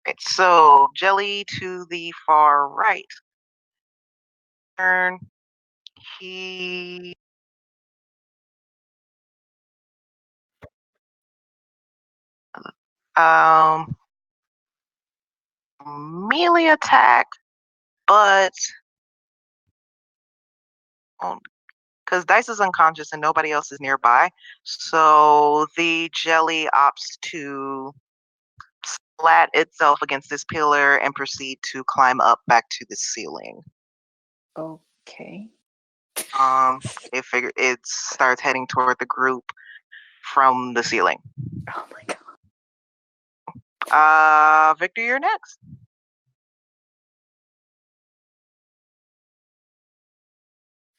Right, so jelly to the far right. Turn. He um melee attack, but because Dice is unconscious and nobody else is nearby, so the jelly opts to splat itself against this pillar and proceed to climb up back to the ceiling. Okay. It starts heading toward the group from the ceiling. Oh my god. Victor, you're next.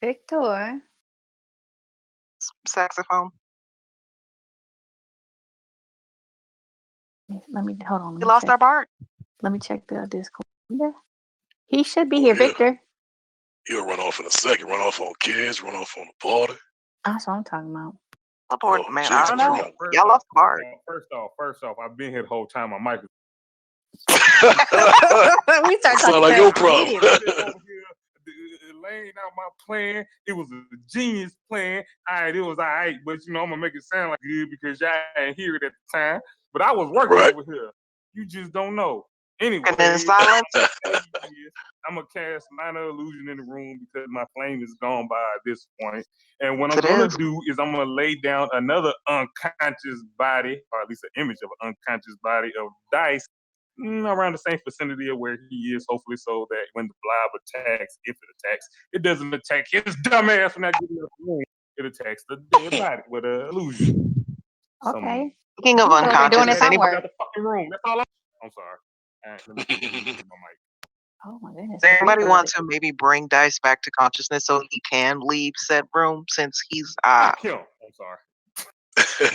Victor. Saxophone. Let me hold on. We Let me lost check. our Bard. Let me check the Discord. Yeah. He should be Oh, here, yeah. Victor. He'll run off in a second. Run off on kids. Run off on the party. That's what I'm talking about. Support, Oh, man. I Jesus don't know. Christ. Y'all lost the Bard. First off, I've been here the whole time. My mic is We start Sound talking like your trash problem. immediately. over here laying out my plan. It was a genius plan. It was all right, but I'm gonna make it sound like good because y'all ain't hear it at the time. But I was working Right. over here. You just don't know. Anyway, And in silence. I'm gonna cast minor illusion in the room because my flame is gone by at this point. And what I'm It gonna is. do is I'm gonna lay down another unconscious body, or at least an image of an unconscious body of Dice around the same vicinity of where he is, hopefully so that when the blob attacks, if it attacks, it doesn't attack his dumb ass when I get in the room. It attacks the dead body with an illusion. Okay. Speaking of He's over there doing unconscious, his is anybody, homework. Out the fucking room. That's all I'm sorry. Let me get my mic. Oh my goodness. does anybody Great want music. to maybe bring Dice back to consciousness so he can leave said room since he's Fuck him. I'm sorry.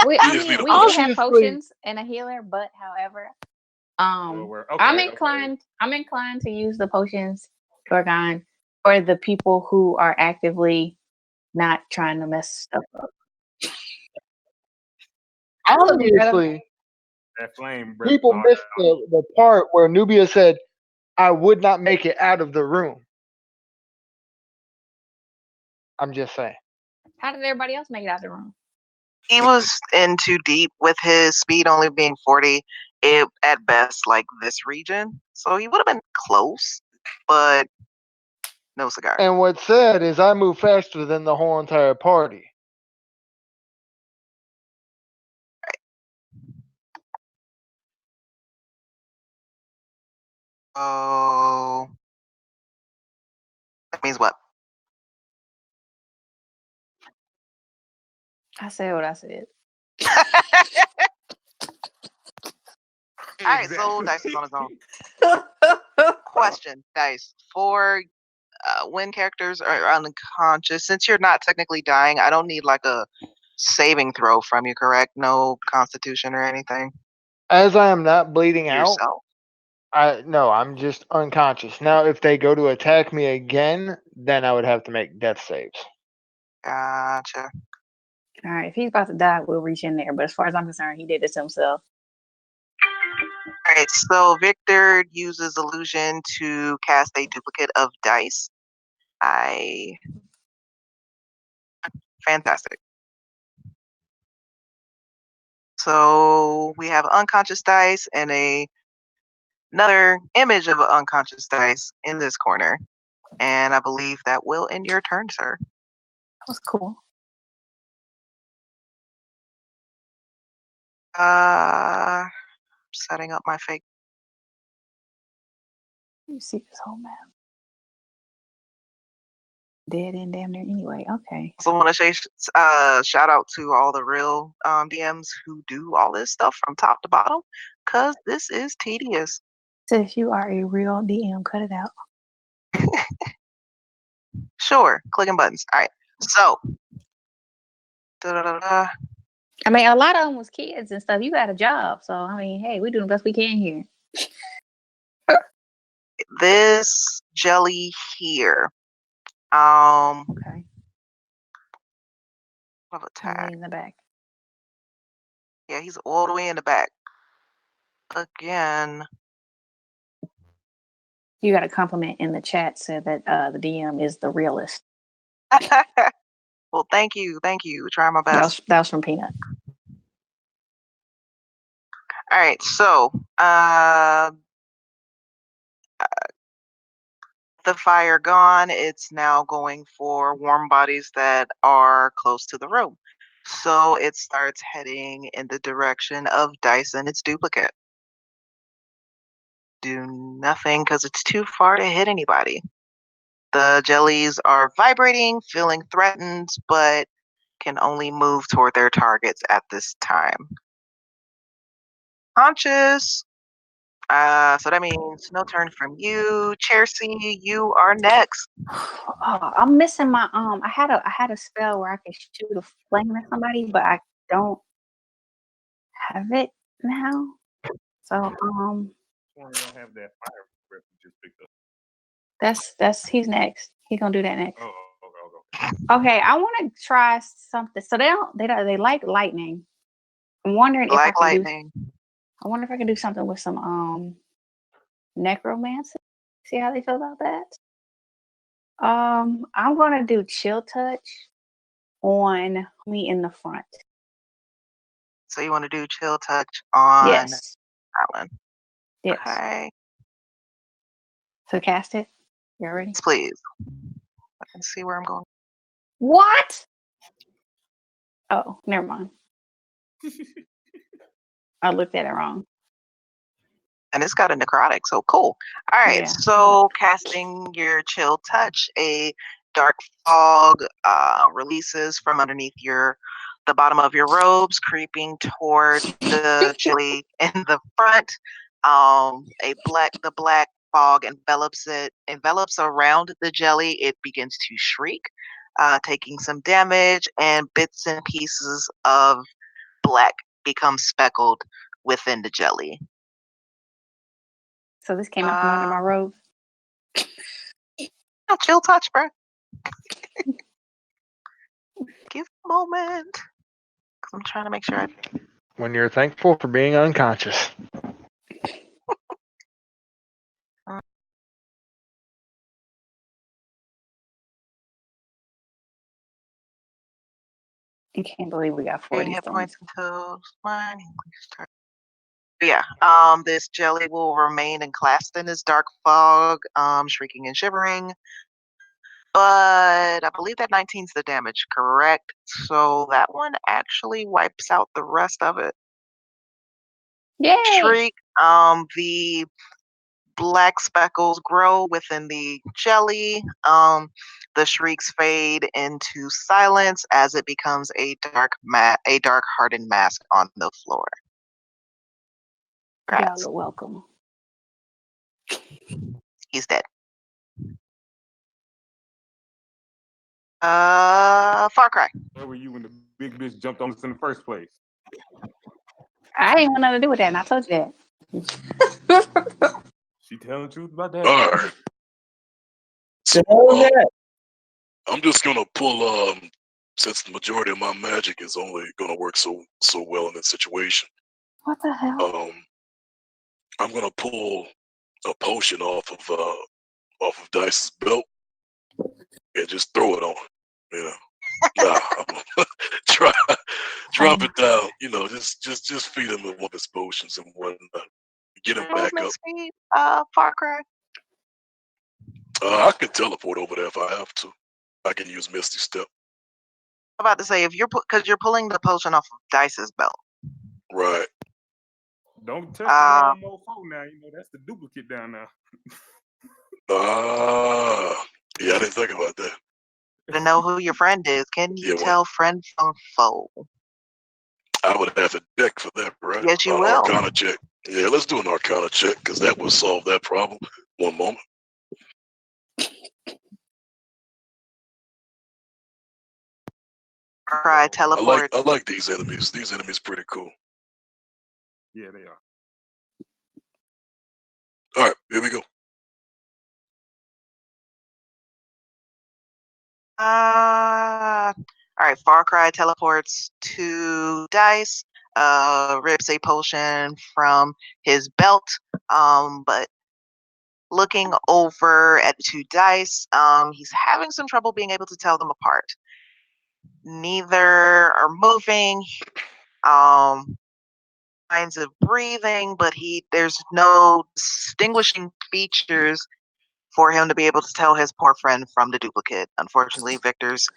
We He just need a do have Obviously- potions and a healer, but however, Okay, I'm okay. inclined to use the potions for the people who are actively not trying to mess stuff up. Obviously, That flame. people missed the part where Nubia said, I would not make it out of the room. I'm just saying. How did everybody else make it out of the room? he was in too deep with his speed only being 40, it at best like this region. So he would have been close, but no cigar. And what's sad is I move faster than the whole entire party. Oh, that means what? I said what I said. All right, so Dice is on his own. Question, Dice, for when characters are unconscious, since you're not technically dying, I don't need like a saving throw from you, correct? No constitution or anything. As I am not bleeding out, Yourself. I'm just unconscious. Now, if they go to attack me again, then I would have to make death saves. Gotcha. All right, if he's about to die, we'll reach in there. But as far as I'm concerned, he did this himself. All right, so Victor uses illusion to cast a duplicate of Dice. Fantastic. So we have unconscious Dice and another image of an unconscious Dice in this corner. And I believe that will end your turn, sir. That was cool. Setting up my fake. You see this whole map. Dead end damn near anyway. Okay. Also want to say shout out to all the real DMs who do all this stuff from top to bottom, because this is tedious. So if you are a real DM, cut it out. Sure, clicking buttons. All right, so. Da-da-da-da. I mean, a lot of them was kids and stuff. You got a job, so I mean, hey, we doing the best we can here. This jelly here. Okay. Of I'm attack. in the back. Yeah, he's all the way in the back. Again. You got a compliment in the chat said that the DM is the realist. Well, thank you. Try my best. That was from Peanut. All right, so the fire gone. It's now going for warm bodies that are close to the room. So it starts heading in the direction of Dice and its duplicate. Do nothing because it's too far to hit anybody. The jellies are vibrating, feeling threatened, but can only move toward their targets at this time. Conscious. So that means no turn from you. Chelsea, you are next. Oh, I'm missing my I had a spell where I could shoot a flame at somebody, but I don't have it now. So I don't have that fire breath you just picked up. that's he's next. He's gonna do that next. Oh, okay. Okay, I want to try something. So they like lightning. I'm wondering if I Like can do. lightning. I wonder if I can do something with some necromancy. See how they feel about that. I'm gonna do chill touch on me in the front. So you want to do chill touch on Yes. that one. Yes. Okay. So cast it. You ready? Yes, please. I can see where I'm going. What? Oh, never mind. I looked at it wrong. And it's got a necrotic, so cool. All right, Yeah. so casting your chill touch, a dark fog releases from underneath the bottom of your robes, creeping toward the jelly in the front. The black fog envelops around the jelly. It begins to shriek, taking some damage, and bits and pieces of black become speckled within the jelly. So this came out from under my robe. Chill touch, bro. Give a moment. Because I'm trying to make sure When you're thankful for being unconscious. I can't believe we got 40 hit stones. points until one. Yeah, this jelly will remain enclasped in this dark fog, shrieking and shivering. But I believe that 19's the damage, correct? So that one actually wipes out the rest of it. Yay! Shriek, the black speckles grow within the jelly. The shrieks fade into silence as it becomes a dark hardened mask on the floor. Y'all are welcome. He's dead. Far Cry. Where were you when the big bitch jumped on us in the first place? I ain't want nothing to do with that, and I told you that. She telling the truth about that? All right. So, I'm just gonna pull since the majority of my magic is only gonna work so well in this situation. What the hell? I'm gonna pull a potion off of Dice's belt and just throw it on her. You know, I'm gonna drop it down. You know, just feed him with one of his potions and whatnot. Get him back up. Speed, Far Cry. I can teleport over there if I have to. I can use Misty Step. I'm about to say if because you're pulling the potion off of Dice's belt. Right. Don't touch the wrong mofo now. You know that's the duplicate down now. Yeah, I didn't think about that. To know who your friend is, can you tell friend from foe? I would have a deck for that, right? Yes, you will. Arcana check. Yeah, let's do an Arcana check because that will solve that problem. One moment. Cry teleport. I like these enemies. These enemies pretty cool. Yeah, they are. All right, here we go. All right, Far Cry teleports to Dice, rips a potion from his belt, but looking over at the two dice, he's having some trouble being able to tell them apart. Neither are moving, signs of breathing, but there's no distinguishing features for him to be able to tell his poor friend from the duplicate. Unfortunately, Victor's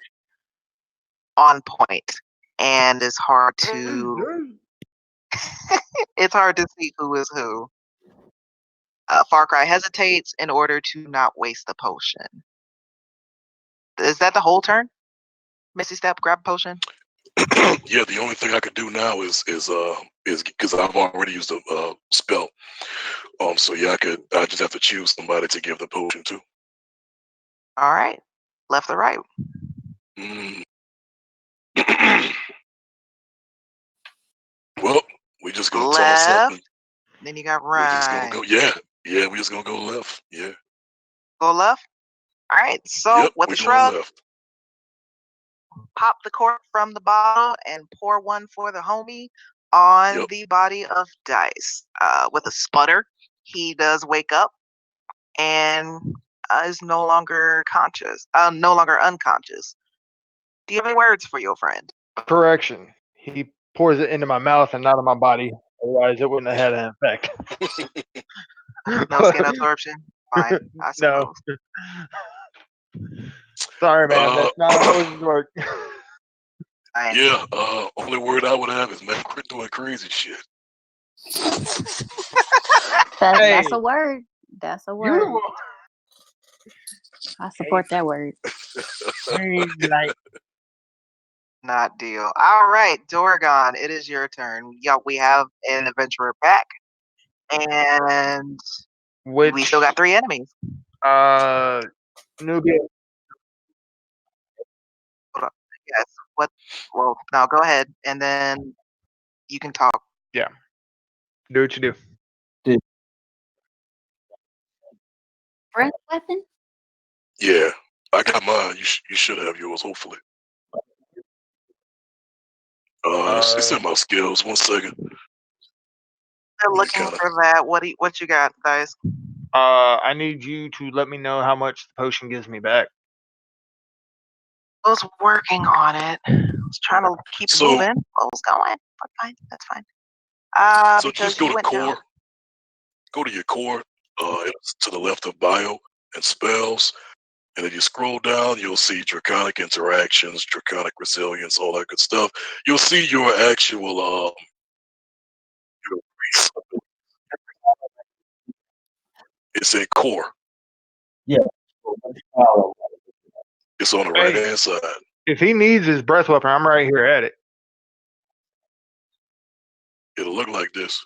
on point, and it's hard to it's hard to see who is who. Far Cry hesitates in order to not waste the potion. Is that the whole turn? Misty Step, grab a potion. Yeah, the only thing I could do now is because I've already used a spell. So yeah, I just have to choose somebody to give the potion to. All right. Left or right? Mm. Well, we just gonna toss up and Left. Then you got we're just gonna right. go. Yeah, yeah, we just gonna go left. Yeah, Go left. All right. So yep, with we're a going shrug, left. pop the cork from the bottle and pour one for the homie on Yep. the body of Dice. With a sputter, he does wake up and is no longer conscious. No longer unconscious. Do you have any words for your friend? Correction. He pours it into my mouth and not on my body. Otherwise, it wouldn't have had an effect. No skin absorption. Fine, I No. suppose. Sorry, man. That's not how potions work. Fine. Yeah. Only word I would have is man, quit doing crazy shit. That's Hey, a word. That's a you word. the I support that word. one. Like, Not deal. All right, Dorgon, it is your turn. Yeah, we have an adventurer back, and we still which got 3 enemies. Nubia. Hold on. Yes. What? Well, no. Go ahead, and then you can talk. Yeah. Do what you do. Breath weapon? Yeah, I got mine. You should have yours, hopefully. It's in my skills. 1 second. They're looking Kinda. for that. What you got, guys? I need you to let me know how much the potion gives me back. I was working on it. I was trying to keep it So, moving. I was going. But fine. That's fine. so Because just go you to went down. core. Go to your core. It's to the left of bio and spells. And if you scroll down, you'll see draconic interactions, draconic resilience, all that good stuff. You'll see your actual your race. It's in core. Yeah. It's on the right Hey, hand side. if he needs his breath weapon, I'm right here at it. It'll look like this.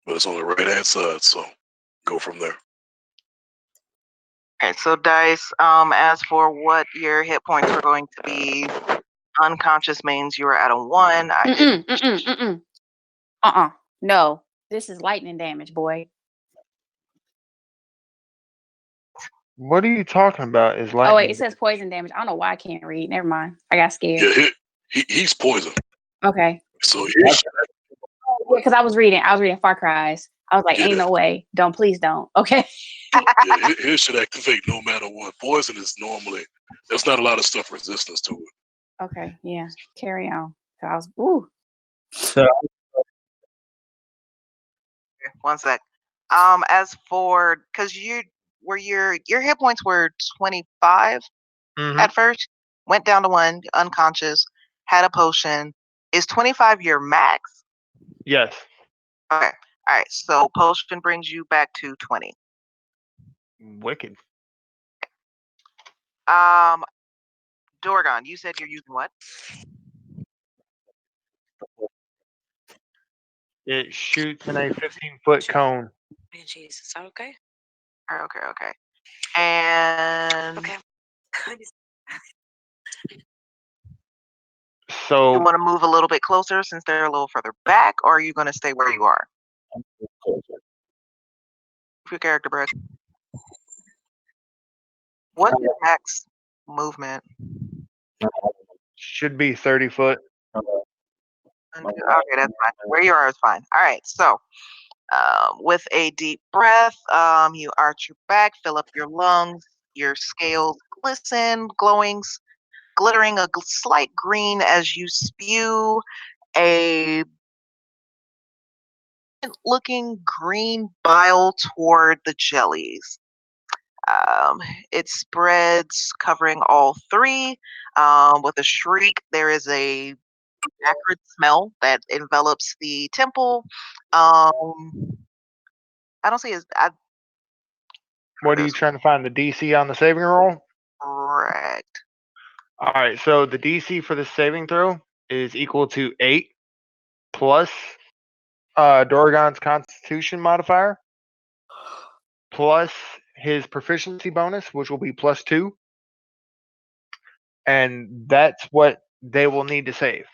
But it's on the right hand side, so go from there. Okay, so Dice, as for what your hit points were going to be, unconscious means you were at a 1. I did. No. This is lightning damage, boy. What are you talking about? Is Oh wait, lightning? it says poison damage. I don't know why I can't read. Never mind. I got scared. Yeah, he's poisoned. Okay. So here's Because I was reading Far Cry's. I was like, Yeah. ain't no way. Please don't. Okay. yeah, it should activate no matter what. Poison is normally there's not a lot of stuff resistance to it. Okay. Yeah. Carry on. So I was ooh. So 1 sec. As for because your hit points were 25 Mhm. at first, went down to 1, unconscious, had a potion. Is 25 your max? Yes. Okay. All right. So potion brings you back to 20. Wicked. Dorgon, you said you're using what? It shoots in a 15-foot cone. Jesus. Okay. Okay. And Okay. you So want to move a little bit closer since they're a little further back, or are you going to stay where you are? Your character, Brett. What's your max movement? should be 30 foot. Okay, that's fine. Where you are is fine. All right. So, with a deep breath, you arch your back, fill up your lungs, your scales glisten, glittering a slight green as you spew a looking green bile toward the jellies. Um, it spreads, covering all 3. With a shriek, there is a acrid smell that envelops the temple. I don't see his. What are you trying to find? The DC on the saving roll? Correct. All right, so the DC for the saving throw is equal to 8 plus Dorgon's Constitution modifier plus his proficiency bonus, which will be +2, and that's what they will need to save.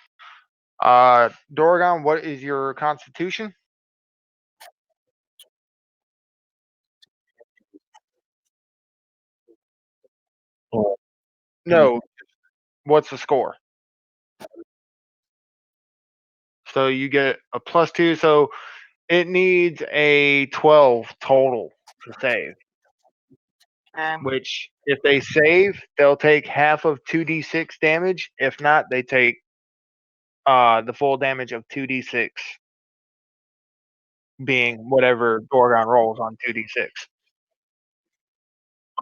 Dorgon, what is your Constitution? No, what's the score? So you get a +2, so it needs a 12 total to save. Okay. Which, if they save, they'll take half of 2d6 damage. If not, they take the full damage of 2d6, being whatever Dorgon rolls on 2d6.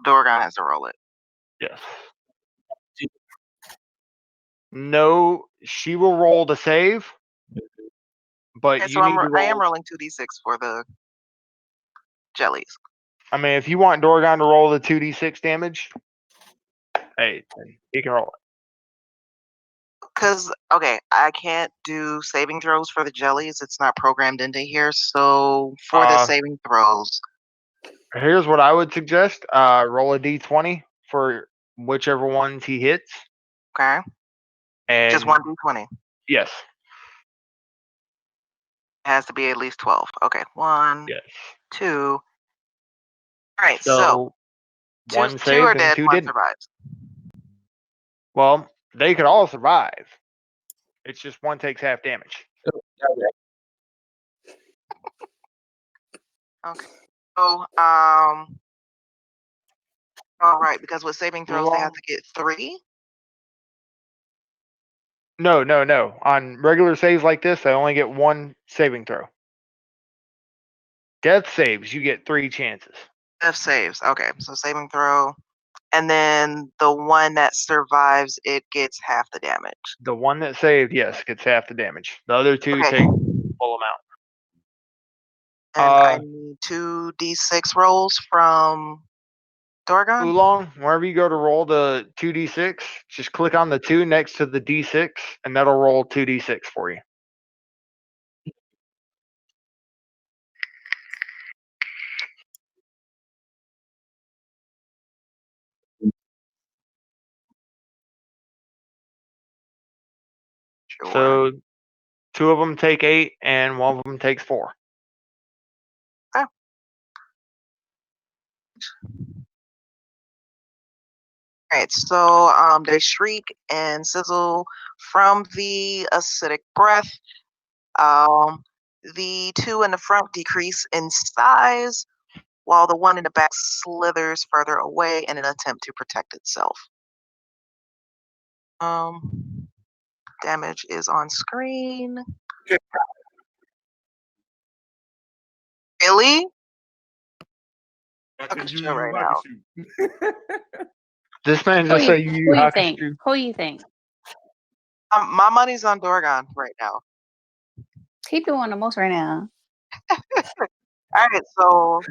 Dorgon has to roll it. Yes. No, she will roll the save, but Okay, you so need to I am roll. rolling 2d6 for the jellies. I mean, if you want Dorgon to roll the 2d6 damage, hey, he can roll it. Because, okay, I can't do saving throws for the jellies. It's not programmed into here. So for the saving throws, Here's what I would suggest: roll a d20 for whichever ones he hits, okay, and just one d20. yes, It has to be at least 12. Okay, 1, yes. 2. All right, so So two one two are saved and dead, 2 one didn't. survives. Well, they could all survive. It's just one takes half damage. Okay. So, all right, because with saving throws, they have to get 3. No. On regular saves like this, they only get one saving throw. Death saves, you get 3 chances. Death saves. Okay, so saving throw. And then the one that survives, it gets half the damage. The one that saved, yes, gets half the damage. The other 2 Okay. take full amount. And I need 2d6 rolls from Dorgon. Oolong, wherever you go to roll the 2d6, just click on the 2 next to the d6, and that'll roll 2d6 for you. Sure. So 2 of them take 8, and 1 of them takes 4. Okay. All right, so they shriek and sizzle from the acidic breath. The 2 in the front decrease in size, while the one in the back slithers further away in an attempt to protect itself. Damage is on screen. Really? I could show right now. This man Who just you, say who you you think? Hakushu. Who you think? My money's on Dorgon right now. He doing the most right now. All right, so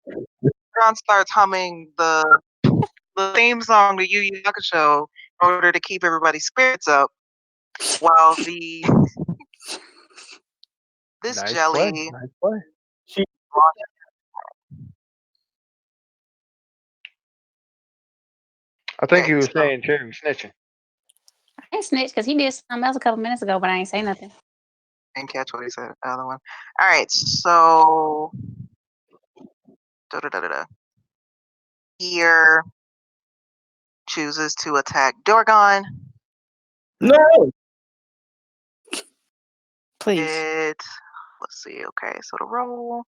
Dorgon starts humming the theme song to Yu Yu Hakusho in order to keep everybody's spirits up, while this Nice jelly play. Nice play. I think Okay, he was so- saying Cherry was snitching. I ain't snitch because he did something else a couple minutes ago, but I ain't say nothing. didn't catch what he said. The other one. All right, so here chooses to attack Dorgon. No. Please. Let's see. Okay, so the roll,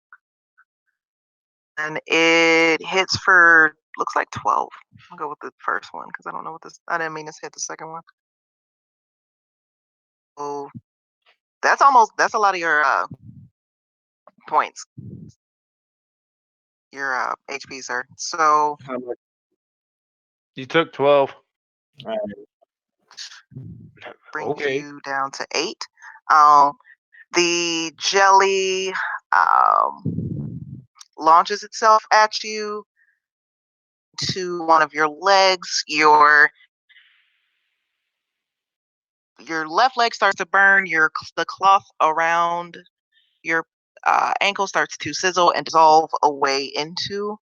and it hits for looks like 12. I'll go with the first one because I don't know what this. I didn't mean to hit the second one. Oh, that's a lot of your points. Your HP, sir. So How much? You took 12. brings Okay. you down to 8. The jelly launches itself at you, to one of your legs. Your left leg starts to burn. The cloth around your ankle starts to sizzle and dissolve away into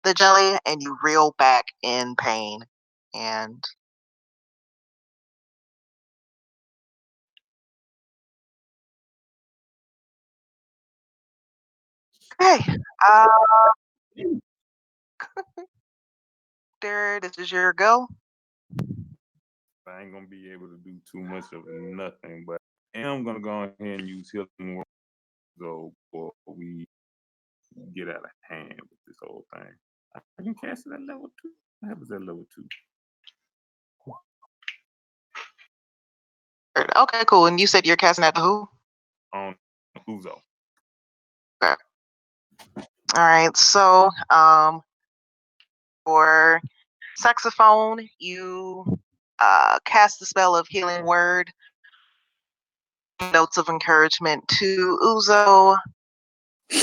the jelly, and you reel back in pain. And okay, there. This is your go. I ain't gonna be able to do too much of nothing, but I am gonna go ahead and use healing word though before we get out of hand with this whole thing. I can cast it at level 2. What happens at level 2? Okay, cool. And you said you're casting at the who? On Uzo. Okay. All right. So, for saxophone, you cast the spell of healing word. Notes of encouragement to Uzo /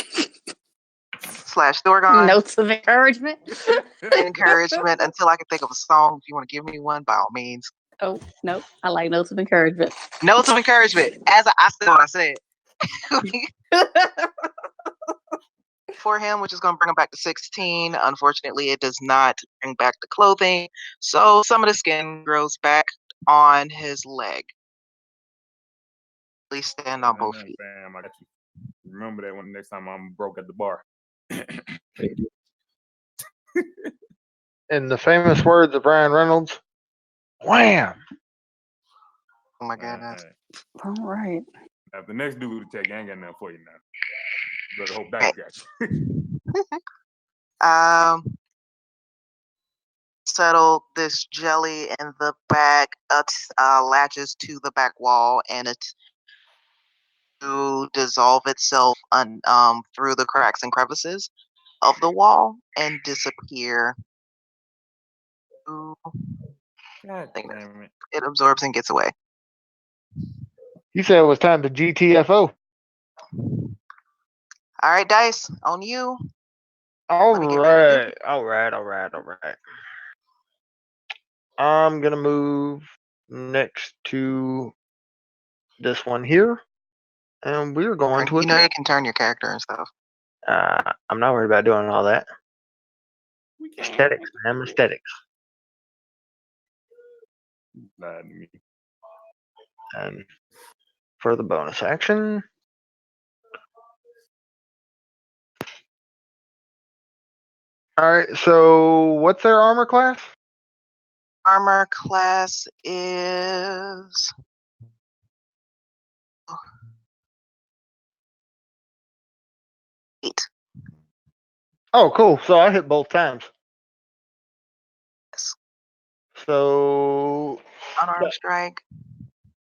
Dorgon. Notes of encouragement. Encouragement until I can think of a song. If you want to give me one, by all means. Oh, nope. I like notes of encouragement. Notes of encouragement. As I said what I said. For him, which is going to bring him back to 16. Unfortunately, it does not bring back the clothing. So some of the skin grows back on his leg. Please stand on both feet. Fam, I got you. Remember that when next time I'm broke at the bar. In the famous words of Ryan Reynolds, wham! Oh my goodness. All right. Now, if the next dude attack, I ain't got nothing for you now. Better hope that got you. Settle this jelly in the back, latches to the back wall, and it to dissolve itself through the cracks and crevices of the wall and disappear. God damn it. It absorbs and gets away. You said it was time to GTFO. All right, Dice, on you. All Let me get ready. right. I'm gonna move next to this one here, and we're going to You know you can turn your character and stuff. I'm not worried about doing all that. Aesthetics, man, aesthetics. Lied to me. And for the bonus action, all right. So, what's their armor class? Armor class is 8. Oh, cool. So I hit both times. Yes. So Unarmed strike.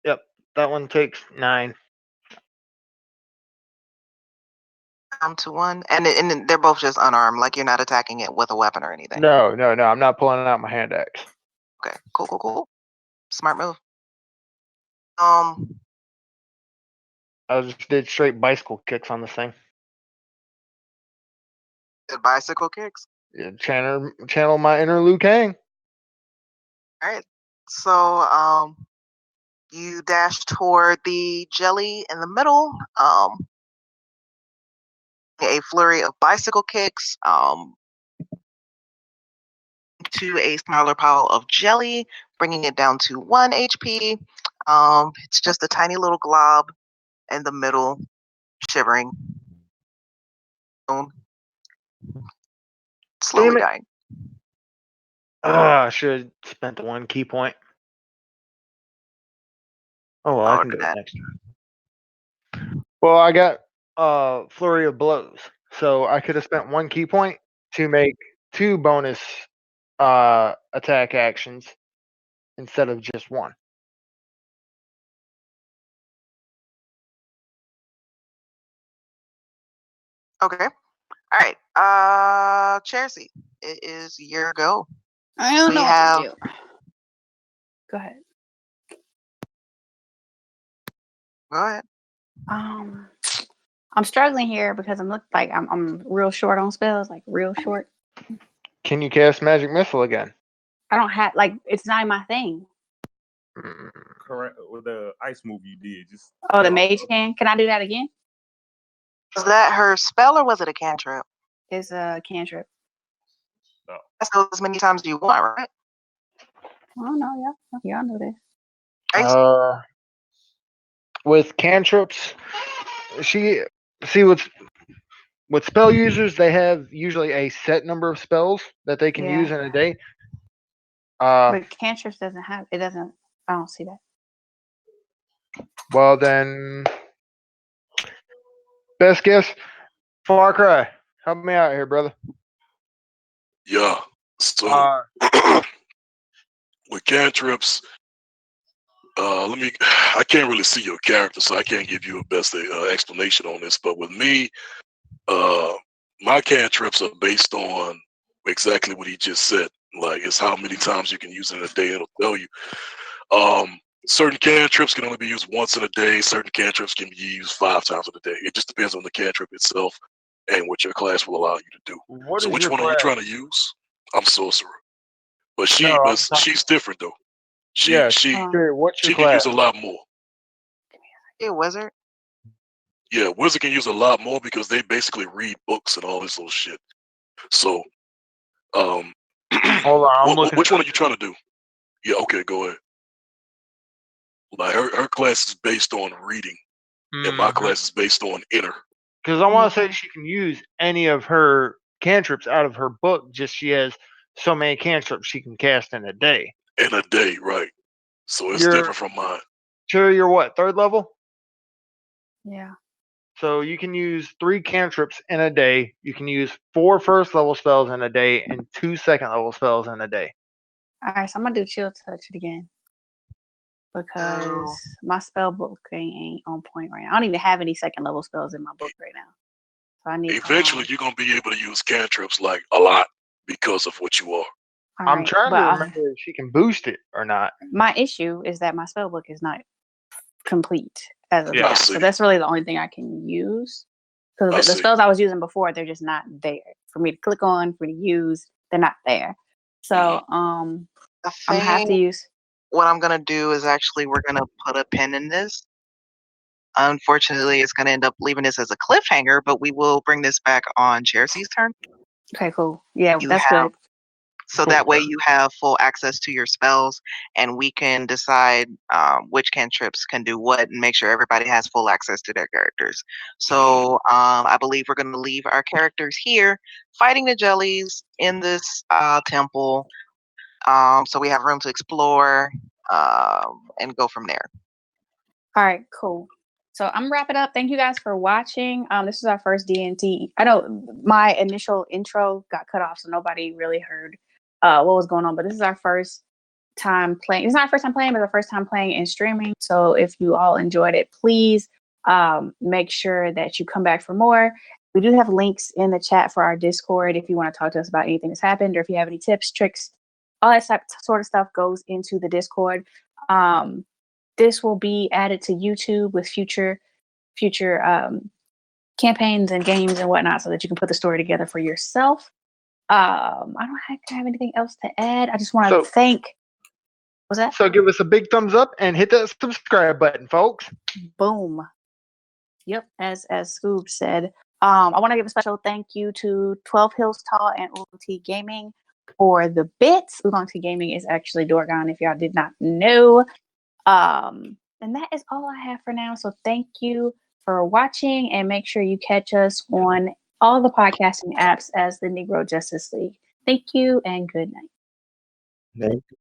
Yep, that one takes 9. To 1, and they're both just unarmed. Like you're not attacking it with a weapon or anything. No. I'm not pulling out my hand axe. Okay, cool. Smart move. I just did straight bicycle kicks on this thing. Good bicycle kicks. Yeah, channel my inner Liu Kang. All right. So you dash toward the jelly in the middle. A flurry of bicycle kicks. To a smaller pile of jelly, bringing it down to 1 HP. It's just a tiny little glob in the middle, shivering, slowly dying. I should have spent the 1 key point. Oh well, I can do it next time. Well, I got flurry of blows, so I could have spent 1 key point to make 2 bonus attack actions instead of just 1. Okay. All right. Chelsea, it is your go. I don't know what to do. Go ahead. Go ahead. I'm struggling here because I'm real short on spells, like real short. Can you cast magic missile again? I don't have it's not my thing. Mm, Correct. With the ice move you did, just Oh, the tell- mage can. Can I do that again? Was that her spell or was it a cantrip? It's a cantrip. That's as many times as you want, right? Oh no, y'all know this. Uh, with cantrips, with spell users, they have usually a set number of spells that they can Yeah. use in a day. But cantrips doesn't have. It doesn't. I don't see that. Well then, best guess, Far Cry. Help me out here, brother. Yeah. So Uh, with cantrips, I can't really see your character, so I can't give you a best explanation on this. But with me, my cantrips are based on exactly what he just said. Like, it's how many times you can use it in a day. It'll tell you. Certain cantrips can only be used once in a day. Certain cantrips can be used 5 times in a day. It just depends on the cantrip itself and what your class will allow you to do. what So is which your one are you class? trying to use? I'm sorcerer, but No, I'm talking- she's different though. Yeah, She what's your she can class? use a lot more. Yeah, wizard. Yeah, wizard can use a lot more because they basically read books and all this little shit. So, Hold on, I'm looking. which one are you trying to do? Yeah, okay, go ahead. Like her class is based on reading, and my class is based on inner. Because I want to say she can use any of her cantrips out of her book. Just she has so many cantrips she can cast in a day. In a day, right? So it's You're- different from mine. So you're what, 3rd level? Yeah. So you can use 3 cantrips in a day. You can use 4 first level spells in a day and 2 second level spells in a day. All right, so I'm gonna do chill touch it again because my spell book ain't on point right now. I don't even have any second level spells in my book right now. So I need. Eventually, you're gonna be able to use cantrips like a lot because of what you are. All I'm right, trying but to remember if she can boost it or not. my issue is that my spell book is not complete as of Yeah. now. I So see. that's really the only thing I can use. I Because the see. spells I was using before, they're just not there for me to click on, for me to use. They're not there. So The I'm gonna have to thing, use. what I'm gonna do is actually we're gonna put a pin in this. Unfortunately, it's gonna end up leaving this as a cliffhanger, but we will bring this back on Chelsea's turn. Okay, cool. Yeah, You that's have good. so Cool. that way you have full access to your spells, and we can decide which cantrips can do what, and make sure everybody has full access to their characters. So I believe we're going to leave our characters here fighting the jellies in this temple, so we have room to explore and go from there. All right, cool. So I'm wrap it up. Thank you guys for watching. This is our first D&D. I know my initial intro got cut off, so nobody really heard what was going on. But this is our first time playing. It's not our first time playing, but the first time playing and streaming. So if you all enjoyed it, please make sure that you come back for more. We do have links in the chat for our Discord if you want to talk to us about anything that's happened, or if you have any tips, tricks, all that sort of stuff goes into the Discord. This will be added to YouTube with future campaigns and games and whatnot, so that you can put the story together for yourself. I don't have anything else to add. I just want to thank. What's that? So give us a big thumbs up and hit that subscribe button, folks. Boom. Yep, as Scoob said. I want to give a special thank you to 12 Hills Tall and Oolong Tea Gaming for the bits. Oolong Tea Gaming is actually Dorgon, if y'all did not know. And that is all I have for now. So thank you for watching, and make sure you catch us on all the podcasting apps as the Negro Justice League. Thank you and good night. Thank you.